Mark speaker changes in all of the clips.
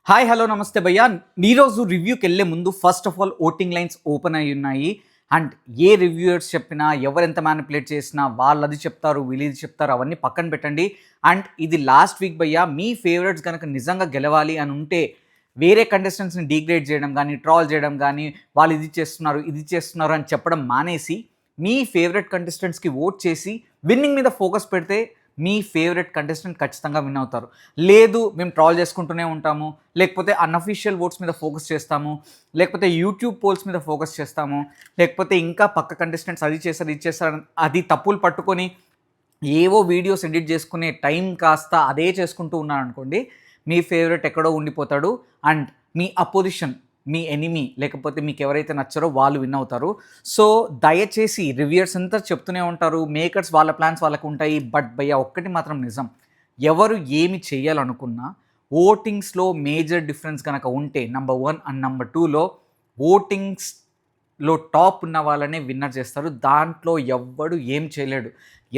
Speaker 1: Hi hello నమస్తే భయ్యా. ఈరోజు రివ్యూకి వెళ్ళే ముందు first of all voting lines open అయి ఉన్నాయి. అండ్ ఏ రివ్యూయర్స్ చెప్పినా ఎవరెంత మ్యానిపులేట్ చేసినా వాళ్ళు అది చెప్తారు వీళ్ళు ఇది చెప్తారు అవన్నీ పక్కన పెట్టండి. అండ్ ఇది లాస్ట్ వీక్ భయ్యా, మీ ఫేవరెట్స్ కనుక నిజంగా గెలవాలి అని ఉంటే వేరే కంటెస్టెంట్స్ని డీగ్రేడ్ చేయడం కానీ ట్రాల్ చేయడం కానీ వాళ్ళు ఇది చేస్తున్నారు అని చెప్పడం మానేసి మీ ఫేవరెట్ కంటెస్టెంట్స్కి ఓట్ చేసి విన్నింగ్ మీద ఫోకస్ పెడితే మీ ఫేవరెట్ కంటెస్టెంట్ ఖచ్చితంగా విన్ అవుతారు. లేదు మేము ట్రాల్ చేసుకుంటూనే ఉంటాము, లేకపోతే అన్అఫీషియల్ ఓట్స్ మీద ఫోకస్ చేస్తాము, లేకపోతే యూట్యూబ్ పోల్స్ మీద ఫోకస్ చేస్తాము, లేకపోతే ఇంకా పక్క కంటెస్టెంట్స్ అది చేస్తారు ఇది చేస్తారు అది తప్పులు పట్టుకొని ఏవో వీడియోస్ ఎడిట్ చేసుకునే టైం కాస్త అదే చేసుకుంటూ ఉన్నారనుకోండి, మీ ఫేవరెట్ ఎక్కడో ఉండిపోతాడు. And me opposition, me enemy, లేకపోతే మీకు ఎవరైతే నచ్చారో వాళ్ళు విన్ అవుతారు. సో దయచేసి రివ్యూయర్స్ అంతా చెప్తూనే ఉంటారు, మేకర్స్ వాళ్ళ ప్లాన్స్ వాళ్ళకు ఉంటాయి. బట్ భయ్య ఒక్కటి మాత్రం నిజం, ఎవరు ఏమి చేయాలనుకున్నా ఓటింగ్స్లో మేజర్ డిఫరెన్స్ కనుక ఉంటే నెంబర్ 1 అండ్ నెంబర్ 2లో ఓటింగ్స్లో టాప్ ఉన్న వాళ్ళనే విన్నర్ చేస్తారు. దాంట్లో ఎవ్వడు ఏం చేయలేడు.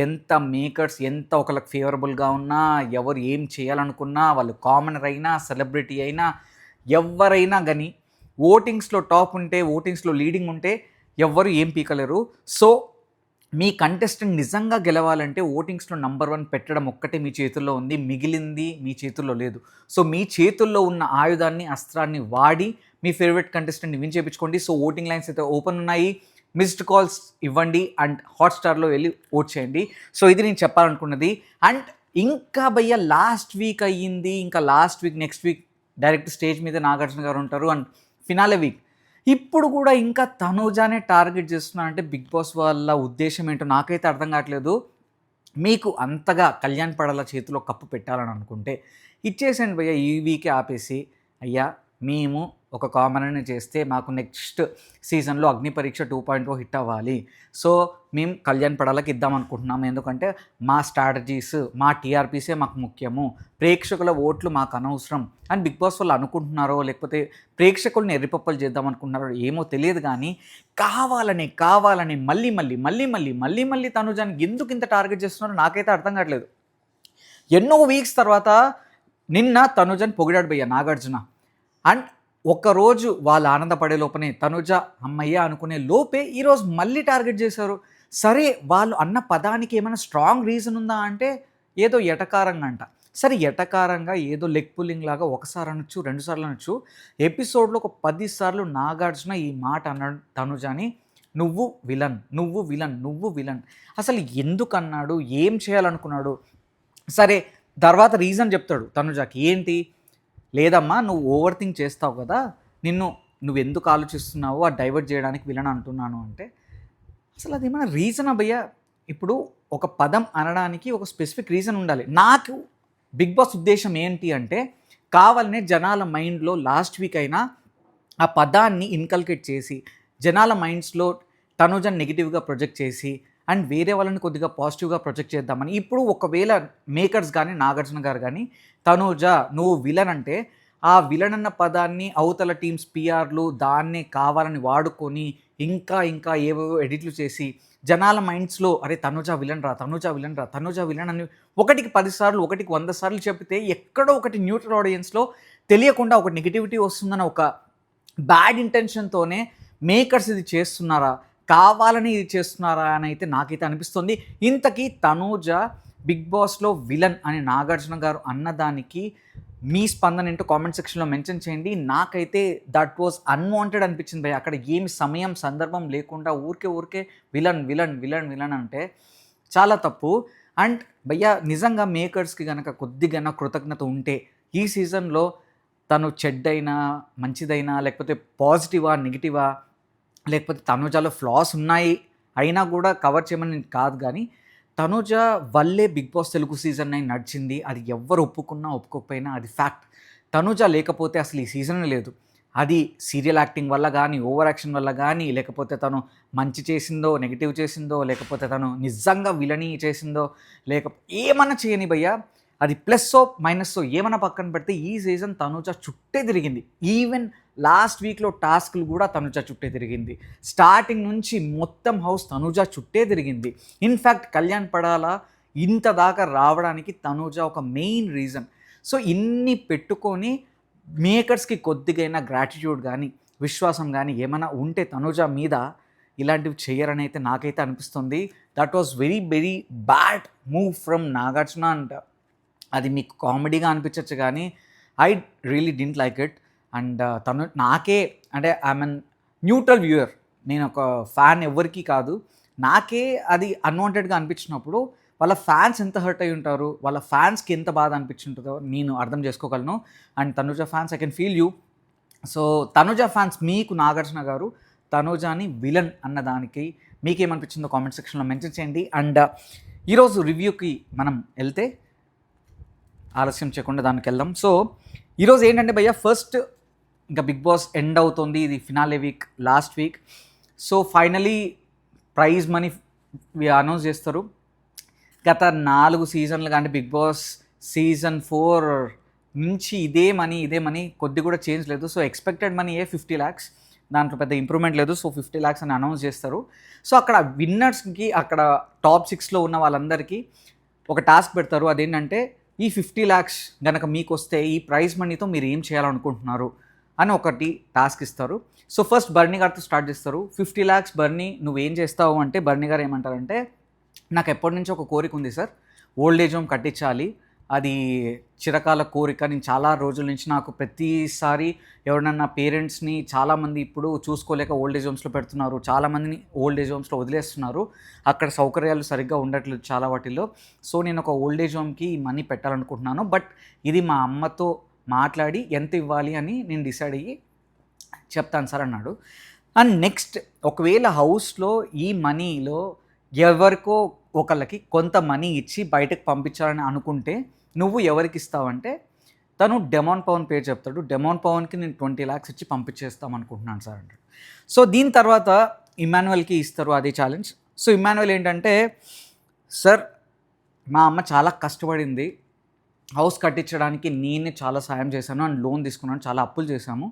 Speaker 1: ఎంత మేకర్స్ ఎంత ఒకళ్ళకి ఫేవరబుల్గా ఉన్నా, ఎవరు ఏం చేయాలనుకున్నా, వాళ్ళు కామనర్ అయినా సెలబ్రిటీ అయినా ఎవరైనా కానీ ఓటింగ్స్లో టాప్ ఉంటే, ఓటింగ్స్లో లీడింగ్ ఉంటే ఎవ్వరు ఏం పీకలేరు. సో మీ కంటెస్టెంట్ నిజంగా గెలవాలంటే ఓటింగ్స్లో నంబర్ 1 పెట్టడం ఒక్కటే మీ చేతుల్లో ఉంది, మిగిలింది మీ చేతుల్లో లేదు. సో మీ చేతుల్లో ఉన్న ఆయుధాన్ని అస్త్రాన్ని వాడి మీ ఫేవరెట్ కంటెస్టెంట్ని విన్ చేయించుకోండి. సో ఓటింగ్ లైన్స్ అయితే ఓపెన్ ఉన్నాయి, మిస్డ్ కాల్స్ ఇవ్వండి అండ్ హాట్స్టార్లో వెళ్ళి ఓట్ చేయండి. సో ఇది నేను చెప్పాలనుకున్నది. అండ్ ఇంకా భయ్య లాస్ట్ వీక్ అయ్యింది, ఇంకా last week next week direct stage మీద నాగార్జున గారు ఉంటారు అండ్ ఫినాలే వీక్. ఇప్పుడు కూడా ఇంకా తనూజానే టార్గెట్ చేస్తున్నారంటే బిగ్ బాస్ వాళ్ళ ఉద్దేశం ఏంటో నాకైతే అర్థం కావట్లేదు. మీకు అంతగా కళ్యాణ్ పడాల చేతిలో కప్పు పెట్టాలని అనుకుంటే ఇచ్చేసేయండి భయ్య, ఈ వీకే ఆపేసి అయ్యా మేము ఒక కామన్ చేస్తే మాకు నెక్స్ట్ సీజన్లో అగ్ని పరీక్ష 2.0 హిట్ అవ్వాలి. సో మేము కళ్యాణ్ పడాలకి ఇద్దాం అనుకుంటున్నాము, ఎందుకంటే మా స్ట్రాటజీస్ మా టీఆర్పీసే మాకు ముఖ్యము, ప్రేక్షకుల ఓట్లు మాకు అనవసరం అని బిగ్ బాస్ వాళ్ళు అనుకుంటున్నారో, లేకపోతే ప్రేక్షకుల్ని ఎర్రిపప్పలు చేద్దాం అనుకుంటున్నారో ఏమో తెలియదు. కానీ కావాలని మళ్ళీ తనుజాన్ని ఎందుకు ఇంత టార్గెట్ చేస్తున్నారో నాకైతే అర్థం కావట్లేదు. ఎన్నో వీక్స్ తర్వాత నిన్న తనుజాని పొగిడాడు భయ్య నాగార్జున. అండ్ ఒక్కరోజు వాళ్ళు ఆనందపడే లోపనే తనుజ అమ్మయ్య అనుకునే లోపే ఈరోజు మళ్ళీ టార్గెట్ చేశారు. సరే వాళ్ళు అన్న పదానికి ఏమైనా స్ట్రాంగ్ రీజన్ ఉందా అంటే ఏదో ఎటకారంగా అంట. సరే ఎటకారంగా ఏదో లెగ్ పుల్లింగ్ లాగా ఒకసారి అనొచ్చు 2 సార్లు అనొచ్చు. ఎపిసోడ్లో ఒక 10 సార్లు నాగార్జున ఈ మాట అన్నాడు తనుజాని, నువ్వు విలన్. అసలు ఎందుకు అన్నాడు, ఏం చేయాలనుకున్నాడు? సరే తర్వాత రీజన్ చెప్తాడు తనుజాకి. ఏంటి? లేదమ్మా నువ్వు ఓవర్ థింక్ చేస్తావు కదా, నువ్వు ఎందుకు ఆలోచిస్తున్నావో ఆ డైవర్ట్ చేయడానికి విలన్ అంటున్నాను అంటే అసలు అది ఏమైనా రీజనా భయ్యా? ఇప్పుడు ఒక పదం అనడానికి ఒక స్పెసిఫిక్ రీజన్ ఉండాలి. నాకు బిగ్ బాస్ ఉద్దేశం ఏంటి అంటే కావాలనే జనాల మైండ్లో లాస్ట్ వీక్ అయినా ఆ పదాన్ని ఇన్కల్కేట్ చేసి జనాల మైండ్స్లో తనుజని నెగిటివ్గా ప్రొజెక్ట్ చేసి అండ్ వేరే వాళ్ళని కొద్దిగా పాజిటివ్గా ప్రొజెక్ట్ చేద్దామని. ఇప్పుడు ఒకవేళ మేకర్స్ కానీ నాగార్జున గారు కానీ తనుజ నువ్వు విలన్ అంటే ఆ విలన్ అన్న పదాన్ని అవతల టీమ్స్ పిఆర్లు దాన్నే కావాలని వాడుకొని ఇంకా ఏవేవో ఎడిట్లు చేసి జనాల మైండ్స్లో అరే తనుజ విలన్ అని ఒకటికి 10 సార్లు ఒకటికి 100 సార్లు చెప్తే ఎక్కడో ఒకటి న్యూట్రల్ ఆడియన్స్లో తెలియకుండా ఒక నెగిటివిటీ వస్తుందని ఒక బ్యాడ్ ఇంటెన్షన్తోనే మేకర్స్ ఇది చేస్తున్నారా, కావాలని ఇది చేస్తున్నారా అని అయితే నాకైతే అనిపిస్తుంది. ఇంతకీ తనూజ బిగ్ బాస్లో విలన్ అని నాగార్జున గారు అన్నదానికి మీ స్పందన ఏంటో కామెంట్ సెక్షన్లో మెన్షన్ చేయండి. నాకైతే దట్ వాజ్ అన్వాంటెడ్ అనిపించింది భయ్య. అక్కడ ఏమి సమయం సందర్భం లేకుండా ఊరికే విలన్ అంటే చాలా తప్పు. అండ్ భయ్య నిజంగా మేకర్స్కి కనుక కొద్దిగా కృతజ్ఞత ఉంటే ఈ సీజన్లో తను చెడ్డైనా మంచిదైనా లేకపోతే పాజిటివా నెగిటివా లేకపోతే తనుజాలో ఫ్లాస్ ఉన్నాయి అయినా కూడా కవర్ చేయమని కాదు, కానీ తనుజ వల్లే బిగ్ బాస్ తెలుగు సీజన్ 9 నడిచింది. అది ఎవ్వరు ఒప్పుకున్నా ఒప్పుకోకపోయినా అది ఫ్యాక్ట్. తనుజ లేకపోతే అసలు ఈ సీజన్ లేదు. అది సీరియల్ యాక్టింగ్ వల్ల కానీ ఓవర్ యాక్షన్ వల్ల కానీ లేకపోతే తను మంచి చేసిందో నెగిటివ్ చేసిందో లేకపోతే తను నిజంగా విలని చేసిందో ఏమన్నా చేయని భయ్యా, అది ప్లస్సో మైనస్సో ఏమన్నా పక్కన పెడితే ఈ సీజన్ తనుజ చుట్టే తిరిగింది. ఈవెన్ లాస్ట్ వీక్లో టాస్క్లు కూడా తనుజ చుట్టే తిరిగింది. స్టార్టింగ్ నుంచి మొత్తం హౌస్ తనుజ చుట్టే తిరిగింది. ఇన్ఫ్యాక్ట్ కళ్యాణ్ పడాల ఇంత దాకా రావడానికి తనుజ ఒక మెయిన్ రీజన్. సో ఇన్ని పెట్టుకొని మేకర్స్కి కొద్దిగైనా గ్రాటిట్యూడ్ కానీ విశ్వాసం కానీ ఏమైనా ఉంటే తనుజ మీద ఇలాంటివి చెయ్యరని అయితే నాకైతే అనిపిస్తుంది. That was very very bad move from Nagarjuna. And అది మీకు కామెడీగా అనిపించవచ్చు కానీ I really didn't like it. And తను నాకే అంటే ఐ మీన్ న్యూట్రల్ వ్యూయర్, నేను ఒక ఫ్యాన్ ఎవరికి కాదు, నాకే అది అన్వాంటెడ్గా అనిపించినప్పుడు వాళ్ళ ఫ్యాన్స్ ఎంత హర్ట్ అయి ఉంటారు, వాళ్ళ ఫ్యాన్స్కి ఎంత బాధ అనిపించుంటుందో నేను అర్థం చేసుకోగలను. And Tanuja fans I can feel you. So Tanuja fans, మీకు నాగార్జున గారు తనుజాని విలన్ అన్నదానికి మీకేమనిపించిందో కామెంట్ సెక్షన్లో మెన్షన్ చేయండి. అండ్ ఈరోజు రివ్యూకి మనం వెళ్తే ఆలస్యం చేయకుండా దానికి వెళ్దాం. సో ఈరోజు ఏంటంటే భయ్య, ఫస్ట్ ఇంకా బిగ్ బాస్ ఎండ్ అవుతుంది, ఇది finale week, last week. So finally prize money announce చేస్తారు. గత 4 సీజన్లు కానీ బిగ్ బాస్ సీజన్ 4 నుంచి ఇదే మనీ కొద్ది కూడా చేంజ్ లేదు. సో ఎక్స్పెక్టెడ్ మనీ 50 lakhs, దాంట్లో పెద్ద ఇంప్రూవ్మెంట్ లేదు. సో 50 lakhs అని అనౌన్స్ చేస్తారు. సో అక్కడ విన్నర్స్కి, అక్కడ టాప్ 6లో ఉన్న వాళ్ళందరికీ ఒక టాస్క్ పెడతారు. అదేంటంటే ఈ 50 lakhs కనుక మీకు వస్తే ఈ ప్రైజ్ మనీతో మీరు ఏం చేయాలనుకుంటున్నారు అని ఒకటి టాస్క్ ఇస్తారు. సో ఫస్ట్ బర్నీ గారితో స్టార్ట్ చేస్తారు. 50 lakhs బర్నీ నువ్వేం చేస్తావు అంటే, బర్నీ గారు ఏమంటారంటే, నాకు ఎప్పటి నుంచో ఒక కోరిక ఉంది సార్, ఓల్డ్ ఏజ్ హోమ్ కట్టించాలి, అది చిరకాల కోరిక. నేను చాలా రోజుల నుంచి, నాకు ప్రతిసారి ఎవరినన్నా పేరెంట్స్ని చాలామంది ఇప్పుడు చూసుకోలేక ఓల్డ్ ఏజ్ హోమ్స్లో పెడుతున్నారు, చాలామందిని ఓల్డ్ ఏజ్ హోమ్స్లో వదిలేస్తున్నారు, అక్కడ సౌకర్యాలు సరిగ్గా ఉండట్లేదు చాలా వాటిల్లో. సో నేను ఒక ఓల్డ్ ఏజ్ హోమ్కి మనీ పెట్టాలనుకుంటున్నాను, బట్ ఇది మా అమ్మతో మాట్లాడి ఎంత ఇవ్వాలి అని నేను డిసైడ్ అయ్యి చెప్తాను సార్ అన్నాడు. అండ్ నెక్స్ట్, ఒకవేళ హౌస్లో ఈ మనీలో ఎవరికో ఒకళ్ళకి కొంత మనీ ఇచ్చి బయటకు పంపించాలని అనుకుంటే నువ్వు ఎవరికి ఇస్తావంటే, తను డెమాన్ పవన్ పేరు చెప్తాడు. డెమాన్ పవన్కి నేను 20 lakhs ఇచ్చి పంపించేస్తాం అనుకుంటున్నాను సార్ అంటాడు. సో దీని తర్వాత ఇమాన్యుయల్కి ఇస్తారు అదే ఛాలెంజ్. సో ఇమాన్యుయల్ ఏంటంటే, సార్ మా అమ్మ చాలా కష్టపడింది, హౌస్ కట్టించడానికి నేనే చాలా సాయం చేశాను అండ్ లోన్ తీసుకున్నాను, చాలా అప్పులు చేశాము,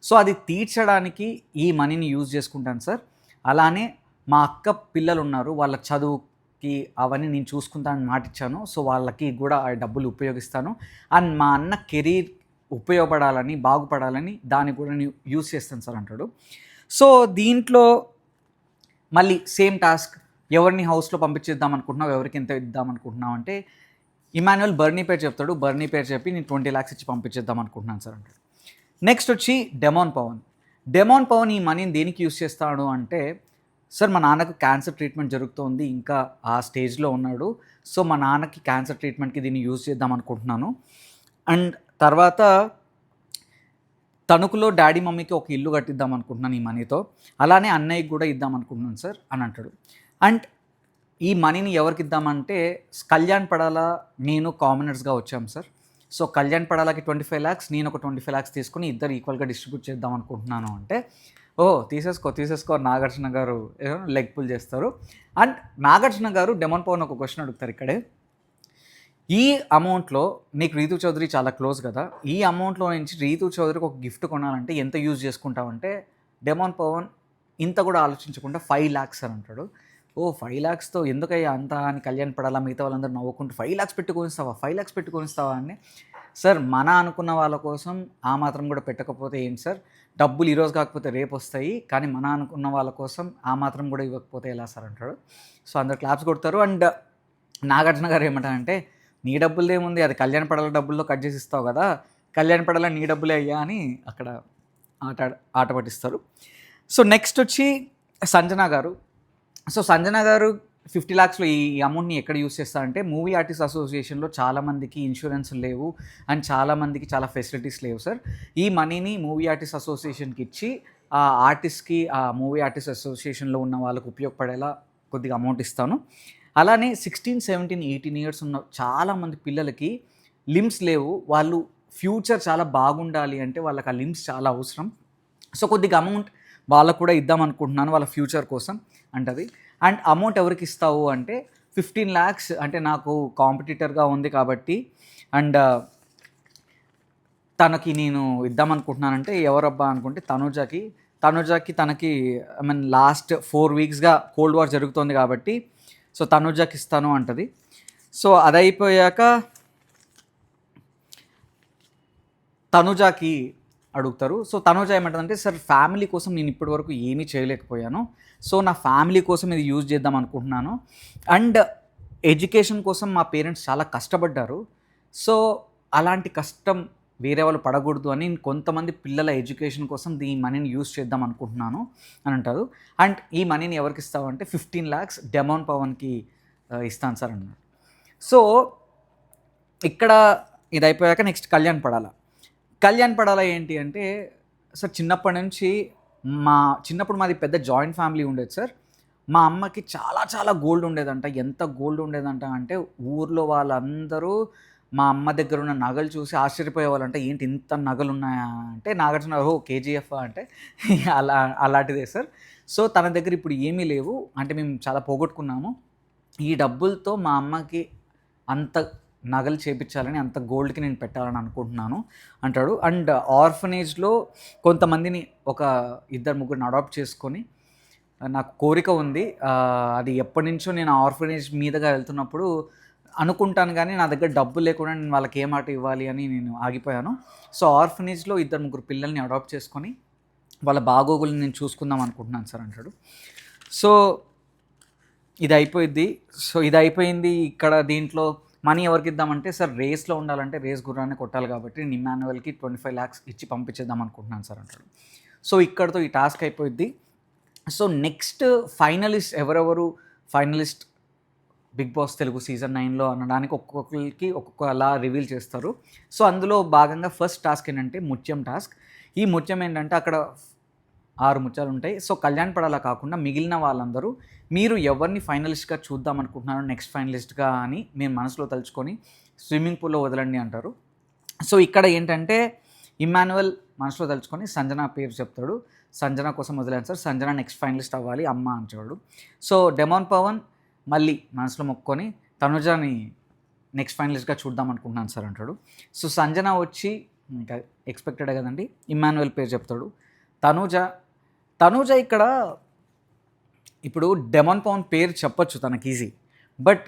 Speaker 1: సో అది తీర్చడానికి ఈ మనీని యూజ్ చేసుకుంటాను సార్. అలానే మా అక్క పిల్లలు ఉన్నారు, వాళ్ళ చదువుకి అవన్నీ నేను చూసుకుంటానని మాటిచ్చాను, సో వాళ్ళకి కూడా ఆ డబ్బులు ఉపయోగిస్తాను. అండ్ మా అన్న కెరీర్ ఉపయోగపడాలని, బాగుపడాలని దాన్ని కూడా నేను యూజ్ చేస్తాను సార్ అంటాడు. సో దీంట్లో మళ్ళీ సేమ్ టాస్క్, ఎవరిని హౌస్లో పంపించేద్దాం అనుకుంటున్నావు, ఎవరికి ఎంత ఇద్దాం అనుకుంటున్నావు అంటే, ఇమాన్యుయల్ బర్నీ పేరు చెప్తాడు. బర్నీ పేరు చెప్పి నేను 20 lakhs ఇచ్చి పంపించేద్దాం అనుకుంటున్నాను సార్ అంటాడు. నెక్స్ట్ వచ్చి డెమాన్ పవన్. డెమాన్ పవన్ ఈ మనీని దేనికి యూజ్ చేస్తాడు అంటే, సార్ మా నాన్నకు క్యాన్సర్ ట్రీట్మెంట్ జరుగుతోంది, ఇంకా ఆ స్టేజ్లో ఉన్నాడు, సో మా నాన్నకి క్యాన్సర్ ట్రీట్మెంట్కి దీన్ని యూజ్ చేద్దాం అనుకుంటున్నాను. అండ్ తర్వాత తణుకులో డాడీ మమ్మీకి ఒక ఇల్లు కట్టిద్దాం అనుకుంటున్నాను ఈ మనీతో, అలానే అన్నయ్యకి కూడా ఇద్దాం అనుకుంటున్నాను సార్ అని అంటాడు. అండ్ ఈ మనీని ఎవరికి ఇద్దామంటే, కళ్యాణ్ పడాల నేను కామనర్స్గా వచ్చాం సార్, సో కళ్యాణ్ పడాలకి 25 lakhs, నేను ఒక 25 lakhs తీసుకుని ఇద్దరు ఈక్వల్గా డిస్ట్రిబ్యూట్ చేద్దాం అనుకుంటున్నాను అంటే, ఓ తీసేసుకో నాగార్జున గారు లెగ్ పుల్ చేస్తారు. అండ్ నాగార్జున గారు డెమాన్ పవన్ ఒక క్వశ్చన్ అడుగుతారు ఇక్కడే, ఈ అమౌంట్లో నీకు రీతు చౌదరి చాలా క్లోజ్ కదా, ఈ అమౌంట్లో నుంచి రీతు చౌదరికి ఒక గిఫ్ట్ కొనాలంటే ఎంత యూజ్ చేసుకుంటావంటే, డెమాన్ పవన్ ఇంత కూడా ఆలోచించకుండా 5 lakhs అని అంటాడు. ఓ 5 lakhsతో ఎందుకయ్యా అంత అని కళ్యాణ్ పడాలా మిగతా వాళ్ళందరూ నవ్వుకుంటూ 5 lakhs పెట్టుకొనిస్తావా 5 lakhs పెట్టుకొనిస్తావా అని. సార్ మన అనుకున్న వాళ్ళ కోసం ఆ మాత్రం కూడా పెట్టకపోతే ఏంటి సార్, డబ్బులు ఈరోజు కాకపోతే రేపు వస్తాయి, కానీ మన అనుకున్న వాళ్ళ కోసం ఆ మాత్రం కూడా ఇవ్వకపోతే ఎలా సార్ అంటాడు. సో అందరు క్లాప్స్ కొడతారు. అండ్ నాగార్జున గారు ఏమంటారంటే, నీ డబ్బులు ఏముంది, అది కళ్యాణ్ పడాల డబ్బుల్లో కట్ చేసి ఇస్తావు కదా, కళ్యాణ్ పడాల నీ డబ్బులే అయ్యా అని అక్కడ ఆట పట్టిస్తారు. సో నెక్స్ట్ వచ్చి సంజన గారు. సో సంజన గారు 50 lakhsలో ఈ అమౌంట్ని ఎక్కడ యూస్ చేస్తారంటే, మూవీ ఆర్టిస్ట్ అసోసియేషన్లో చాలామందికి ఇన్సూరెన్స్ లేవు అండ్ చాలామందికి చాలా ఫెసిలిటీస్ లేవు సార్, ఈ మనీని మూవీ ఆర్టిస్ట్ అసోసియేషన్కి ఇచ్చి ఆ ఆర్టిస్ట్కి, ఆ మూవీ ఆర్టిస్ట్ అసోసియేషన్లో ఉన్న వాళ్ళకు ఉపయోగపడేలా కొద్దిగా అమౌంట్ ఇస్తాను. అలానే 16, 17, 18 years ఉన్న చాలామంది పిల్లలకి లిమ్స్ లేవు, వాళ్ళు ఫ్యూచర్ చాలా బాగుండాలి అంటే వాళ్ళకి ఆ లిమ్స్ చాలా అవసరం, సో కొద్దిగా అమౌంట్ వాళ్ళకు కూడా ఇద్దాం అనుకుంటున్నాను వాళ్ళ ఫ్యూచర్ కోసం అంటది. అండ్ అమౌంట్ ఎవరికి ఇస్తావు అంటే, 15 lakhs అంటే నాకు కాంపిటీటర్గా ఉంది కాబట్టి అండ్ తనకి నేను ఇద్దాం అనుకుంటున్నానంటే, ఎవరబ్బా అనుకుంటే తనుజాకి తనకి ఐ మీన్ లాస్ట్ 4 weeksగా కోల్డ్ వార్ జరుగుతుంది కాబట్టి సో తనుజాకి ఇస్తాను అంటది. సో అదైపోయాక తనుజాకి అడుగుతారు. సో తనుజ ఏమంటదంటే, సార్ ఫ్యామిలీ కోసం నేను ఇప్పటివరకు ఏమీ చేయలేకపోయాను. సో నా ఫ్యామిలీ కోసం ఇది యూజ్ చేద్దాం అనుకుంటున్నాను. అండ్ ఎడ్యుకేషన్ కోసం మా పేరెంట్స్ చాలా కష్టపడ్డారు. సో అలాంటి కష్టం వేరే వాళ్ళు పడకూడదు అని కొంతమంది పిల్లల ఎడ్యుకేషన్ కోసం ఈ మనీని యూజ్ చేద్దాం అనుకుంటున్నాను అని అంటారు. అండ్ ఈ మనీని ఎవరికి ఇస్తావంటే 15 lakhs డెమోన్ పవన్కి ఇస్తాను సార్ అన్నాడు. సో ఇక్కడ ఇది అయిపోయాక నెక్స్ట్ కళ్యాణ్ పడాల ఏంటి అంటే, సార్ చిన్నప్పటి నుంచి చిన్నప్పుడు మాది పెద్ద జాయింట్ ఫ్యామిలీ ఉండేది సార్. మా అమ్మకి చాలా చాలా గోల్డ్ ఉండేదంట. ఎంత గోల్డ్ ఉండేదంట అంటే ఊర్లో వాళ్ళందరూ మా అమ్మ దగ్గర ఉన్న నగలు చూసి ఆశ్చర్యపోయేవాళ్ళంట. ఏంటి ఇంత నగలు ఉన్నాయా అంటే, నాగార్జున ఓహో కేజీఎఫ్ అంటే అలాంటిదే సార్. సో తన దగ్గర ఇప్పుడు ఏమీ లేవు, అంటే మేము చాలా పోగొట్టుకున్నాము. ఈ డబ్బులతో మా అమ్మకి అంత నగలు చేపించాలని, అంత గోల్డ్కి నేను పెట్టాలని అనుకుంటున్నాను అంటాడు. అండ్ ఆర్ఫనేజ్లో కొంతమందిని ఒక 2-3 అడాప్ట్ చేసుకొని నాకు కోరిక ఉంది. అది ఎప్పటి నుంచో నేను ఆర్ఫనేజ్ మీదగా వెళ్తున్నప్పుడు అనుకుంటాను, కానీ నా దగ్గర డబ్బు లేకుండా నేను వాళ్ళకి ఏ మాట ఇవ్వాలి అని నేను ఆగిపోయాను. సో ఆర్ఫనేజ్లో 2-3 పిల్లల్ని అడాప్ట్ చేసుకొని వాళ్ళ బాగోగుల్ని నేను చూసుకుందాం అనుకుంటున్నాను సార్ అంటాడు. సో ఇది అయిపోయింది. ఇక్కడ దీంట్లో మనీ ఎవరికి ఇద్దామంటే, సార్ రేస్లో ఉండాలంటే రేస్ గుర్రాన్ని కొట్టాలి కాబట్టి నేను ఇమ్మాన్యువల్కి 25 lakhs ఇచ్చి పంపించేద్దాం అనుకుంటున్నాను సార్ అంటాడు. సో ఇక్కడతో ఈ టాస్క్ అయిపోయింది. సో నెక్స్ట్ ఫైనలిస్ట్ ఎవరెవరు finalist Bigg Boss Telugu season 9లో అనడానికి ఒక్కొక్కరికి ఒక్కొక్కలా రివీల్ చేస్తారు. సో అందులో భాగంగా ఫస్ట్ టాస్క్ ఏంటంటే ముత్యం టాస్క్. ఈ ముత్యం ఏంటంటే అక్కడ 6 ముత్యాలు ఉంటాయి. సో కళ్యాణ్ పడాలా కాకుండా మిగిలిన వాళ్ళందరూ మీరు ఎవరిని ఫైనలిస్ట్గా చూద్దాం అనుకుంటున్నారో నెక్స్ట్ ఫైనలిస్ట్గా అని మీరు మనసులో తలుచుకొని స్విమ్మింగ్ పూల్లో వదలండి అంటారు. సో ఇక్కడ ఏంటంటే ఇమ్మాన్యువల్ మనసులో తలుచుకొని సంజన పేరు చెప్తాడు. సంజన కోసం వదిలేను సార్, సంజన నెక్స్ట్ ఫైనలిస్ట్ అవ్వాలి అమ్మ అంటాడు. సో డెమోన్ పవన్ మళ్ళీ మనసులో మొక్కుకొని తనుజాని నెక్స్ట్ ఫైనలిస్ట్గా చూద్దాం అనుకుంటున్నాను సార్ అంటాడు. సో సంజన వచ్చి ఇంకా ఎక్స్పెక్టెడే కదండి, ఇమ్మాన్యువల్ పేరు చెప్తాడు. తనూజ ఇక్కడ ఇప్పుడు డెమోన్ పవన్ పేరు చెప్పొచ్చు తనకి ఈజీ, బట్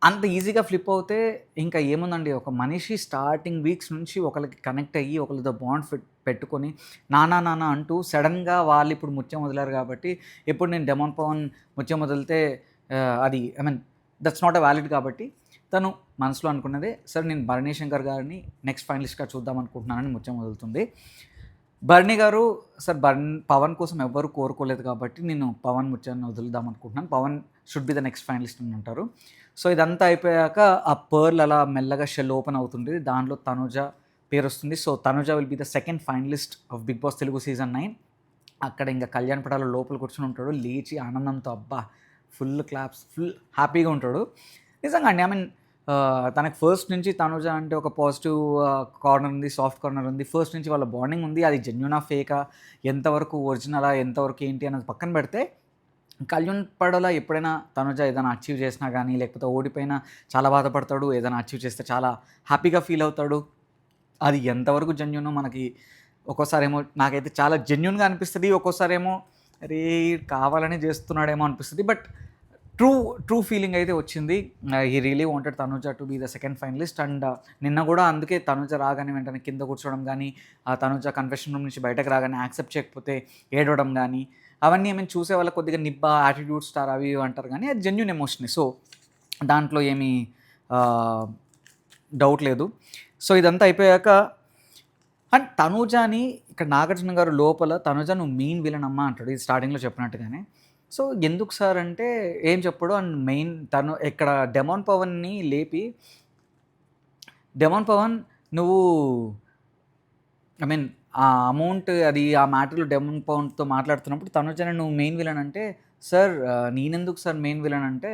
Speaker 1: అంత ఈజీగా ఫ్లిప్ అవుతే ఇంకా ఏముందండి, ఒక మనిషి స్టార్టింగ్ వీక్స్ నుంచి ఒకరికి కనెక్ట్ అయ్యి ఒకరితో బాండ్ పెట్టుకొని నానా అంటూ సడన్గా వాళ్ళు ఇప్పుడు ముత్యం వదిలారు కాబట్టి, ఇప్పుడు నేను డెమోన్ పవన్ ముత్యం వదిలితే అది దట్స్ నాట్ అ వ్యాలిడ్ కాబట్టి తను మనసులో అనుకున్నదే, సరే నేను భరణి శంకర్ గారిని నెక్స్ట్ ఫైనలిస్ట్గా చూద్దాం అనుకుంటున్నానని ముత్యం వదులుతుంది. భరణి గారు, సార్ పవన్ కోసం ఎవ్వరు కోరుకోలేదు కాబట్టి నేను పవన్ ముత్యాన్ని వదులుదాం అనుకుంటున్నాను, Pawan should be the next finalist అని అంటారు. సో ఇదంతా అయిపోయాక ఆ పర్ల్ అలా మెల్లగా షెల్ ఓపెన్ అవుతుంది, దాంట్లో తనుజ పేరు వస్తుంది. So Tanuja will be the second finalist of Bigg Boss Telugu season 9. అక్కడ ఇంకా కళ్యాణ్ పడాల లోపల కూర్చొని ఉంటాడు, లేచి ఆనందంతో అబ్బా ఫుల్ క్లాప్స్, ఫుల్ హ్యాపీగా ఉంటాడు. నిజంగా అండి, తనకు ఫస్ట్ నుంచి తనుజ అంటే ఒక పాజిటివ్ కార్నర్ ఉంది, సాఫ్ట్ కార్నర్ ఉంది. ఫస్ట్ నుంచి వాళ్ళ బాండింగ్ ఉంది. అది జెన్యూనా ఫేకా, ఎంతవరకు ఒరిజినలా, ఎంతవరకు ఏంటి అన్నది పక్కన పెడితే, కళ్యాణ్ పడాల ఎప్పుడైనా తనుజ ఏదైనా అచీవ్ చేసినా కానీ, లేకపోతే ఓడిపోయినా చాలా బాధపడతాడు, ఏదైనా అచీవ్ చేస్తే చాలా హ్యాపీగా ఫీల్ అవుతాడు. అది ఎంతవరకు జెన్యూనో మనకి ఒక్కోసారి ఏమో నాకైతే చాలా జెన్యూన్గా అనిపిస్తుంది, ఒక్కోసారి ఏమో అరే కావాలని చేస్తున్నాడేమో అనిపిస్తుంది. బట్ ట్రూ ఫీలింగ్ అయితే వచ్చింది. He really wanted Tanuja to be the second finalist. And నిన్న కూడా అందుకే తనుజ రాగానే వెంటనే కింద కూర్చోవడం కానీ, ఆ తనుజ కన్ఫెషన్ రూమ్ నుంచి బయటకు రాగానే యాక్సెప్ట్ చేయకపోతే ఏడవడం కానీ, అవన్నీ చూసే వాళ్ళకి కొద్దిగా నిబ్బా, యాటిట్యూడ్ స్టార్ అవి అంటారు, కానీ అది జెన్యూన్ ఎమోషనే. సో దాంట్లో ఏమీ డౌట్ లేదు. సో ఇదంతా అయిపోయాక అండ్ తనుజాని ఇక్కడ నాగార్జున గారు లోపల తనుజ నువ్వు మెయిన్ విలన్ అమ్మా అంటాడు, ఇది స్టార్టింగ్లో చెప్పినట్టుగానే. సో ఎందుకు సార్ అంటే ఏం చెప్పడు. అండ్ మెయిన్ తను ఇక్కడ డెమోన్ పవన్ని లేపి, డెమోన్ పవన్ నువ్వు ఆ అమౌంట్ అది ఆ మ్యాటర్లో డెమోన్ పవన్తో మాట్లాడుతున్నప్పుడు తనుజని నువ్వు మెయిన్ విలన్ అంటే, సార్ నేనెందుకు సార్ మెయిన్ విలన్ అంటే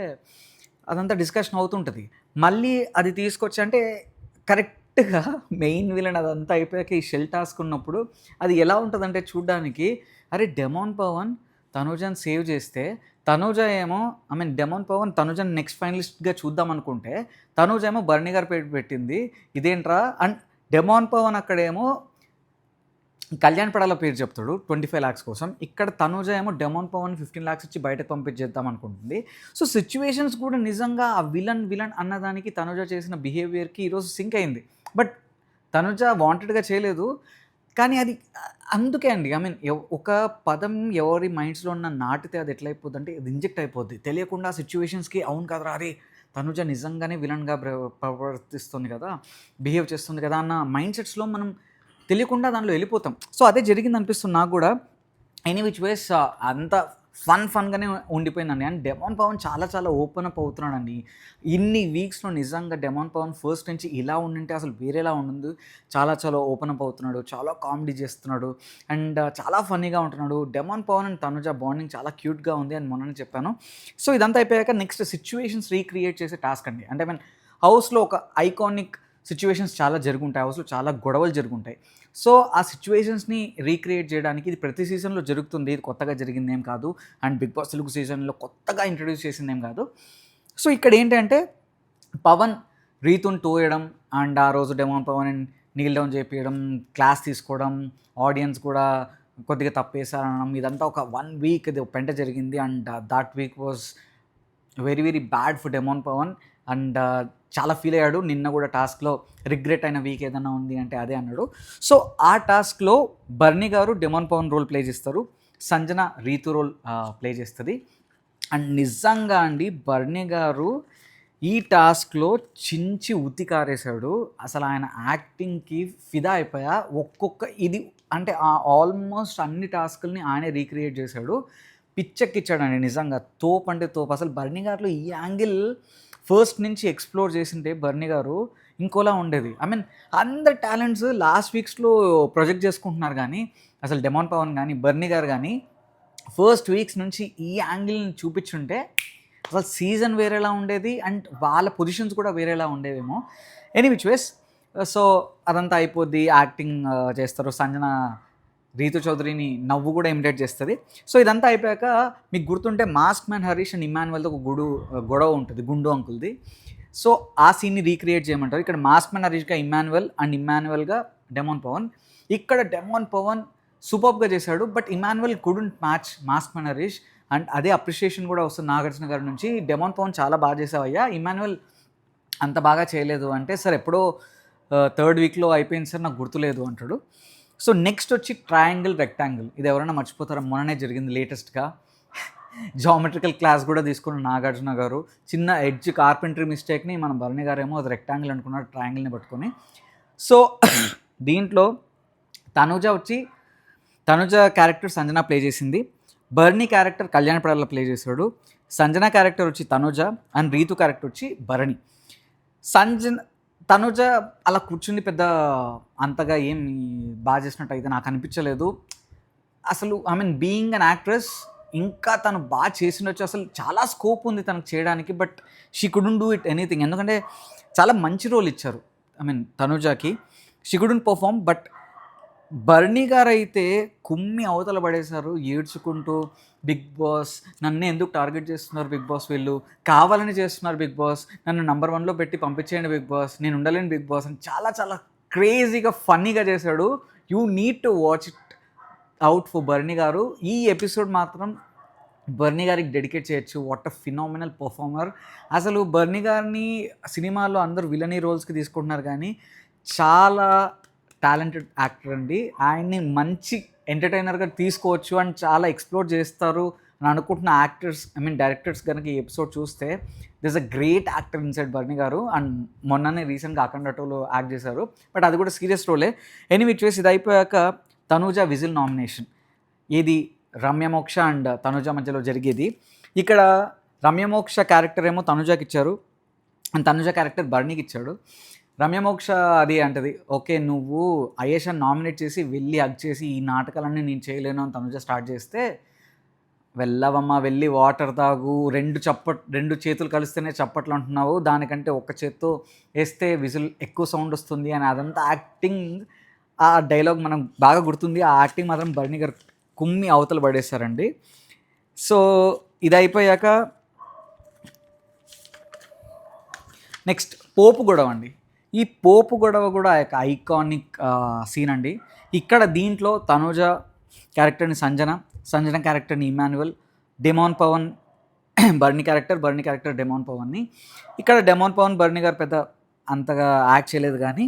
Speaker 1: అదంతా డిస్కషన్ అవుతుంటుంది. మళ్ళీ అది తీసుకొచ్చి అంటే కరెక్ట్గా మెయిన్ విలన్ అదంతా అయిపోయాక ఈ షెల్ టాస్క్ ఉన్నప్పుడు అది ఎలా ఉంటుందంటే చూడ్డానికి, అరే డెమోన్ పవన్ తనుజని సేవ్ చేస్తే, తనుజ ఏమో డెమోన్ పవన్ తనుజని నెక్స్ట్ ఫైనలిస్ట్గా చూద్దాం అనుకుంటే, తనుజ ఏమో భరణి గారి పేరు పెట్టింది, ఇదేంట్రా. అండ్ డెమోన్ పవన్ అక్కడేమో కళ్యాణ్ పడాల పేరు చెప్తాడు 25 lakhs కోసం. ఇక్కడ తనుజ ఏమో డెమోన్ పవన్ 15 lakhs ఇచ్చి బయటకు పంపించేద్దాం అనుకుంటుంది. సో సిచ్యువేషన్స్ కూడా నిజంగా ఆ విలన్ అన్నదానికి తనుజ చేసిన బిహేవియర్కి ఈరోజు సింక్ అయింది. బట్ తనుజ వాంటెడ్‌గా చేయలేదు. కానీ అది అందుకే అండి. ఐ మీన్ ఒక పదం ఎవరి మైండ్స్‌లో నాటితే అది ఎట్లయిపోద్దంటే అది ఇంజెక్ట్ అయిపోద్ది. తెలియకుండా ఆ సిట్యుయేషన్స్‌కి అవును కదరా! అరే! తనుజ నిజంగానే విలన్‌గా ప్రవర్తిస్తుంది కదా! బిహేవ్ చేస్తుంది కదా! అన్న మైండ్ సెట్స్‌లో మనం తెలియకుండా దాంట్లో వెళ్ళిపోతాం. సో, అదే జరిగిందనిపిస్తుంది నాకు గూడా. ఎనీ విచ్ వేస్ అంత ఫన్‌గానే ఉండిపోయిందండి. అండ్ డెమాన్ పవన్ చాలా చాలా ఓపెన్ అప్ అవుతున్నాడండి. ఇన్ని వీక్స్‌లో నిజంగా డెమాన్ పవన్ ఫస్ట్ నుంచి ఇలా ఉండుంటే అసలు వేరేలా ఉండుండు. చాలా చాలా ఓపెన్ అప్ అవుతున్నాడు. చాలా కామెడీ చేస్తున్నాడు. అండ్ చాలా ఫన్నీగా ఉంటున్నాడు. Demon Pawan and Tanuja bonding చాలా క్యూట్‌గా ఉంది అని మొన్ననే చెప్పాను. సో, ఇదంతా అయిపోయాక నెక్స్ట్ సిట్యుయేషన్స్ రీక్రియేట్ చేసే టాస్క్ అండి. అంటే ఐ మీన్ హౌస్‌లో ఒక ఐకానిక్ సిట్యుయేషన్స్ చాలా జరుగుంటాయి. హౌస్‌లో చాలా గొడవలు జరుగుంటాయి. సో, ఆ సిట్యుయేషన్స్‌ని రీక్రియేట్ చేయడానికి ఇది ప్రతి సీజన్‌లో జరుగుతుంది. ఇది కొత్తగా జరిగిందేం కాదు. అండ్ 'బిగ్ బాస్' తెలుగు సీజన్‌లో కొత్తగా ఇంట్రొడ్యూస్ చేసిందేం కాదు. సో, ఇక్కడేంటంటే పవన్ రీతుని తోయడం అండ్ ఆ రోజు డెమాన్ పవన్ నీల్ డౌన్ చేపియడం, క్లాస్ తీసుకోవడం, ఆడియన్స్ కూడా కొద్దిగా తప్పేశారనడం ఇదంతా ఒక 1 వీక్ ఇది పెంట జరిగింది. And that week was very very bad for demon Pawan. And చాలా ఫీల్ అయ్యాడు. నిన్న కూడా టాస్క్‌లో రిగ్రెట్ అయిన వీక్ ఏదన్నా ఉంది అంటే అదే అన్నాడు. సో, ఆ టాస్క్‌లో బర్నీ గారు డెమాన్ పవన్ రోల్ ప్లే చేస్తారు. సంజన రీతు రోల్ ప్లే చేస్తది. అండ్ నిజంగా అండి బర్నీ గారు ఈ టాస్క్‌లో చించి ఉతికారేసాడు. అసలు ఆయన యాక్టింగ్‌కి ఫిదా అయిపోయా. ఇది అంటే ఆల్మోస్ట్ అన్ని టాస్కుల్ని ఆయనే రీక్రియేట్ చేశాడు. పిచ్చెక్కిచ్చాడండి నిజంగా. తోపు అంటే తోపు. అసలు బర్నీ గారిలో ఈ యాంగిల్ ఫస్ట్ నుంచి ఎక్స్‌ప్లోర్ చేసుంటే బర్నీ గారు ఇంకోలా ఉండేది. ఐ మీన్ అందరి టాలెంట్స్ లాస్ట్ వీక్స్‌లో ప్రొజెక్ట్ చేసుకుంటున్నారు గానీ, అసలు డెమాన్ పవన్ గానీ, బర్నీ గారు గానీ ఫస్ట్ వీక్స్ నుంచి ఈ యాంగిల్‌ని చూపిచ్చుంటే అసలు సీజన్ వేరేలా ఉండేది. అండ్ వాళ్ళ పొజిషన్స్ కూడా వేరేలా ఉండేవేమో. ఎనీ విచ్ వేస్ సో, అదంతా అయిపోద్ది. యాక్టింగ్ చేస్తారు. సంజన రీతు చౌదరిని నవ్వు కూడా ఇమిటేట్ చేస్తది. సో, ఇదంతా అయిపోయాక మీకు గుర్తుంటే మాస్క్ మ్యాన్ హరీష్ అండ్ ఇమ్మాన్యుయల్‌తో ఒక గొడవ ఉంటది. గుండు అంకుల్‌ది. సో, ఆ సీన్‌ని రీక్రియేట్ చేయమంటారు. ఇక్కడ మాస్క్ మ్యాన్ హరీష్‌గా ఇమ్మాన్యుయల్ అండ్ ఇమ్మాన్యుయల్‌గా డెమాన్ పవన్. ఇక్కడ డెమాన్ పవన్ సూపర్బ్‌గా చేశాడు. But Emmanuel couldn't match mask man Harish. And అదే అప్రిషియేషన్ కూడా వస్తుంది నాగార్జున గారి నుంచి. డెమాన్ పవన్ చాలా బాగా చేసావయ్యా. ఇమ్మాన్యుయల్ అంత బాగా చేయలేదు అంటే, సార్ ఎప్పుడో థర్డ్ వీక్‌లో అయిపోయింది సార్ నాకు గుర్తులేదు అంటాడు. సో, నెక్స్ట్ వచ్చి ట్రయాంగిల్, రెక్టాంగిల్. ఇది ఎవరైనా మర్చిపోతారా? మొన్ననే జరిగింది లేటెస్ట్‌గా. జామెట్రికల్ క్లాస్ కూడా తీసుకున్న నాగార్జున గారు. చిన్న ఎడ్జ్ కార్పెంటరీ మిస్టేక్‌ని మన భరణి గారేమో అది రెక్టాంగిల్ అనుకున్నారు ట్రయాంగిల్‌ని పట్టుకొని. సో, దీంట్లో తనుజ క్యారెక్టర్ సంజన ప్లే చేసింది. బర్నీ క్యారెక్టర్ కళ్యాణ్ పడాల ప్లే చేశాడు. సంజన క్యారెక్టర్ వచ్చి తనుజ అండ్ రీతు క్యారెక్టర్ వచ్చి భరణి. తనుజ అలా కూర్చుంది పెద్ద అంతగా ఏమి బాగా చేసినట్టు అయితే నాకు అనిపించలేదు. అసలు I mean being an actress ఇంకా తను బాగా చేసిండొచ్చు. అసలు చాలా స్కోప్ ఉంది తనకు చేయడానికి. But she couldn't do it anything. ఎందుకంటే చాలా మంచి రోల్ ఇచ్చారు. ఐ మీన్ తనుజకి. She couldn't perform. But Bharani గారైతే కుమ్మి అవతల పడేశారు ఏడ్చుకుంటూ. బిగ్ బాస్ నన్నే ఎందుకు టార్గెట్ చేస్తున్నారు బిగ్ బాస్ వీళ్ళు, కావాలని చేస్తున్నారు బిగ్ బాస్, నన్ను నంబర్ 1లో పెట్టి పంపించేయండి బిగ్ బాస్, నేను ఉండలేను బిగ్ బాస్ అని చాలా చాలా క్రేజీగా ఫన్నీగా చేశాడు. You need to watch it out for Bharani గారు. ఈ ఎపిసోడ్ మాత్రం బర్నీ గారికి డెడికేట్ చేయొచ్చు. What a phenomenal performer. అసలు బర్నీ గారిని సినిమాలో అందరూ విలనీ రోల్స్కి తీసుకుంటున్నారు కానీ చాలా టాలెంటెడ్ యాక్టర్ అండి. ఆయన్ని మంచి ఎంటర్టైనర్గా తీసుకోవచ్చు అండ్ చాలా ఎక్స్ప్లోర్ చేస్తారు అని అనుకుంటున్న యాక్టర్స్ ఐ మీన్ డైరెక్టర్స్ కనుక ఈ ఎపిసోడ్ చూస్తే this a great actor inside Bharani గారు. అండ్ మొన్ననే రీసెంట్గా అఖండ 2లో యాక్ట్ చేశారు. బట్ అది కూడా సీరియస్ రోలే. ఎనీ విచ్ వేస్ ఇది అయిపోయాక తనూజ విజిల్ నామినేషన్. ఇది రమ్యమోక్ష అండ్ తనూజ మధ్యలో జరిగేది. ఇక్కడ రమ్యమోక్ష క్యారెక్టర్ ఏమో తనూజకి ఇచ్చారు అండ్ తనూజ క్యారెక్టర్ బర్నీకి ఇచ్చాడు. రమ్యమోక్ష అది అంటది, ఓకే నువ్వు అయేషాని నామినేట్ చేసి వెళ్ళి హగ్ చేసి ఈ నాటకాలన్నీ నేను చేయలేను అని తనుజ స్టార్ట్ చేస్తే, వెళ్ళవమ్మా వెళ్ళి వాటర్ తాగు, రెండు చేతులు కలిస్తేనే చప్పట్లు అంటున్నావు, దానికంటే ఒక్క చేత్తో వేస్తే విజిల్ ఎక్కువ సౌండ్ వస్తుంది అని అదంతా యాక్టింగ్. ఆ డైలాగ్ మనం బాగా గుర్తుంది. ఆ యాక్టింగ్ మాత్రం బర్నీ గారు కుమ్మి అవతల పడేశారండి. సో ఇది అయిపోయాక నెక్స్ట్ పోపు గొడవ అండి. ఈ పోపు గొడవ కూడా ఒక ఐకానిక్ సీన్ అండి. ఇక్కడ దీంట్లో తనూజ క్యారెక్టర్ని సంజన క్యారెక్టర్ని Emmanuel, Demon Pavan Bharani character Demon పవన్ని. ఇక్కడ డెమాన్ పవన్ బర్నీ గారు పెద్ద అంతగా యాక్ట్ చేయలేదు కానీ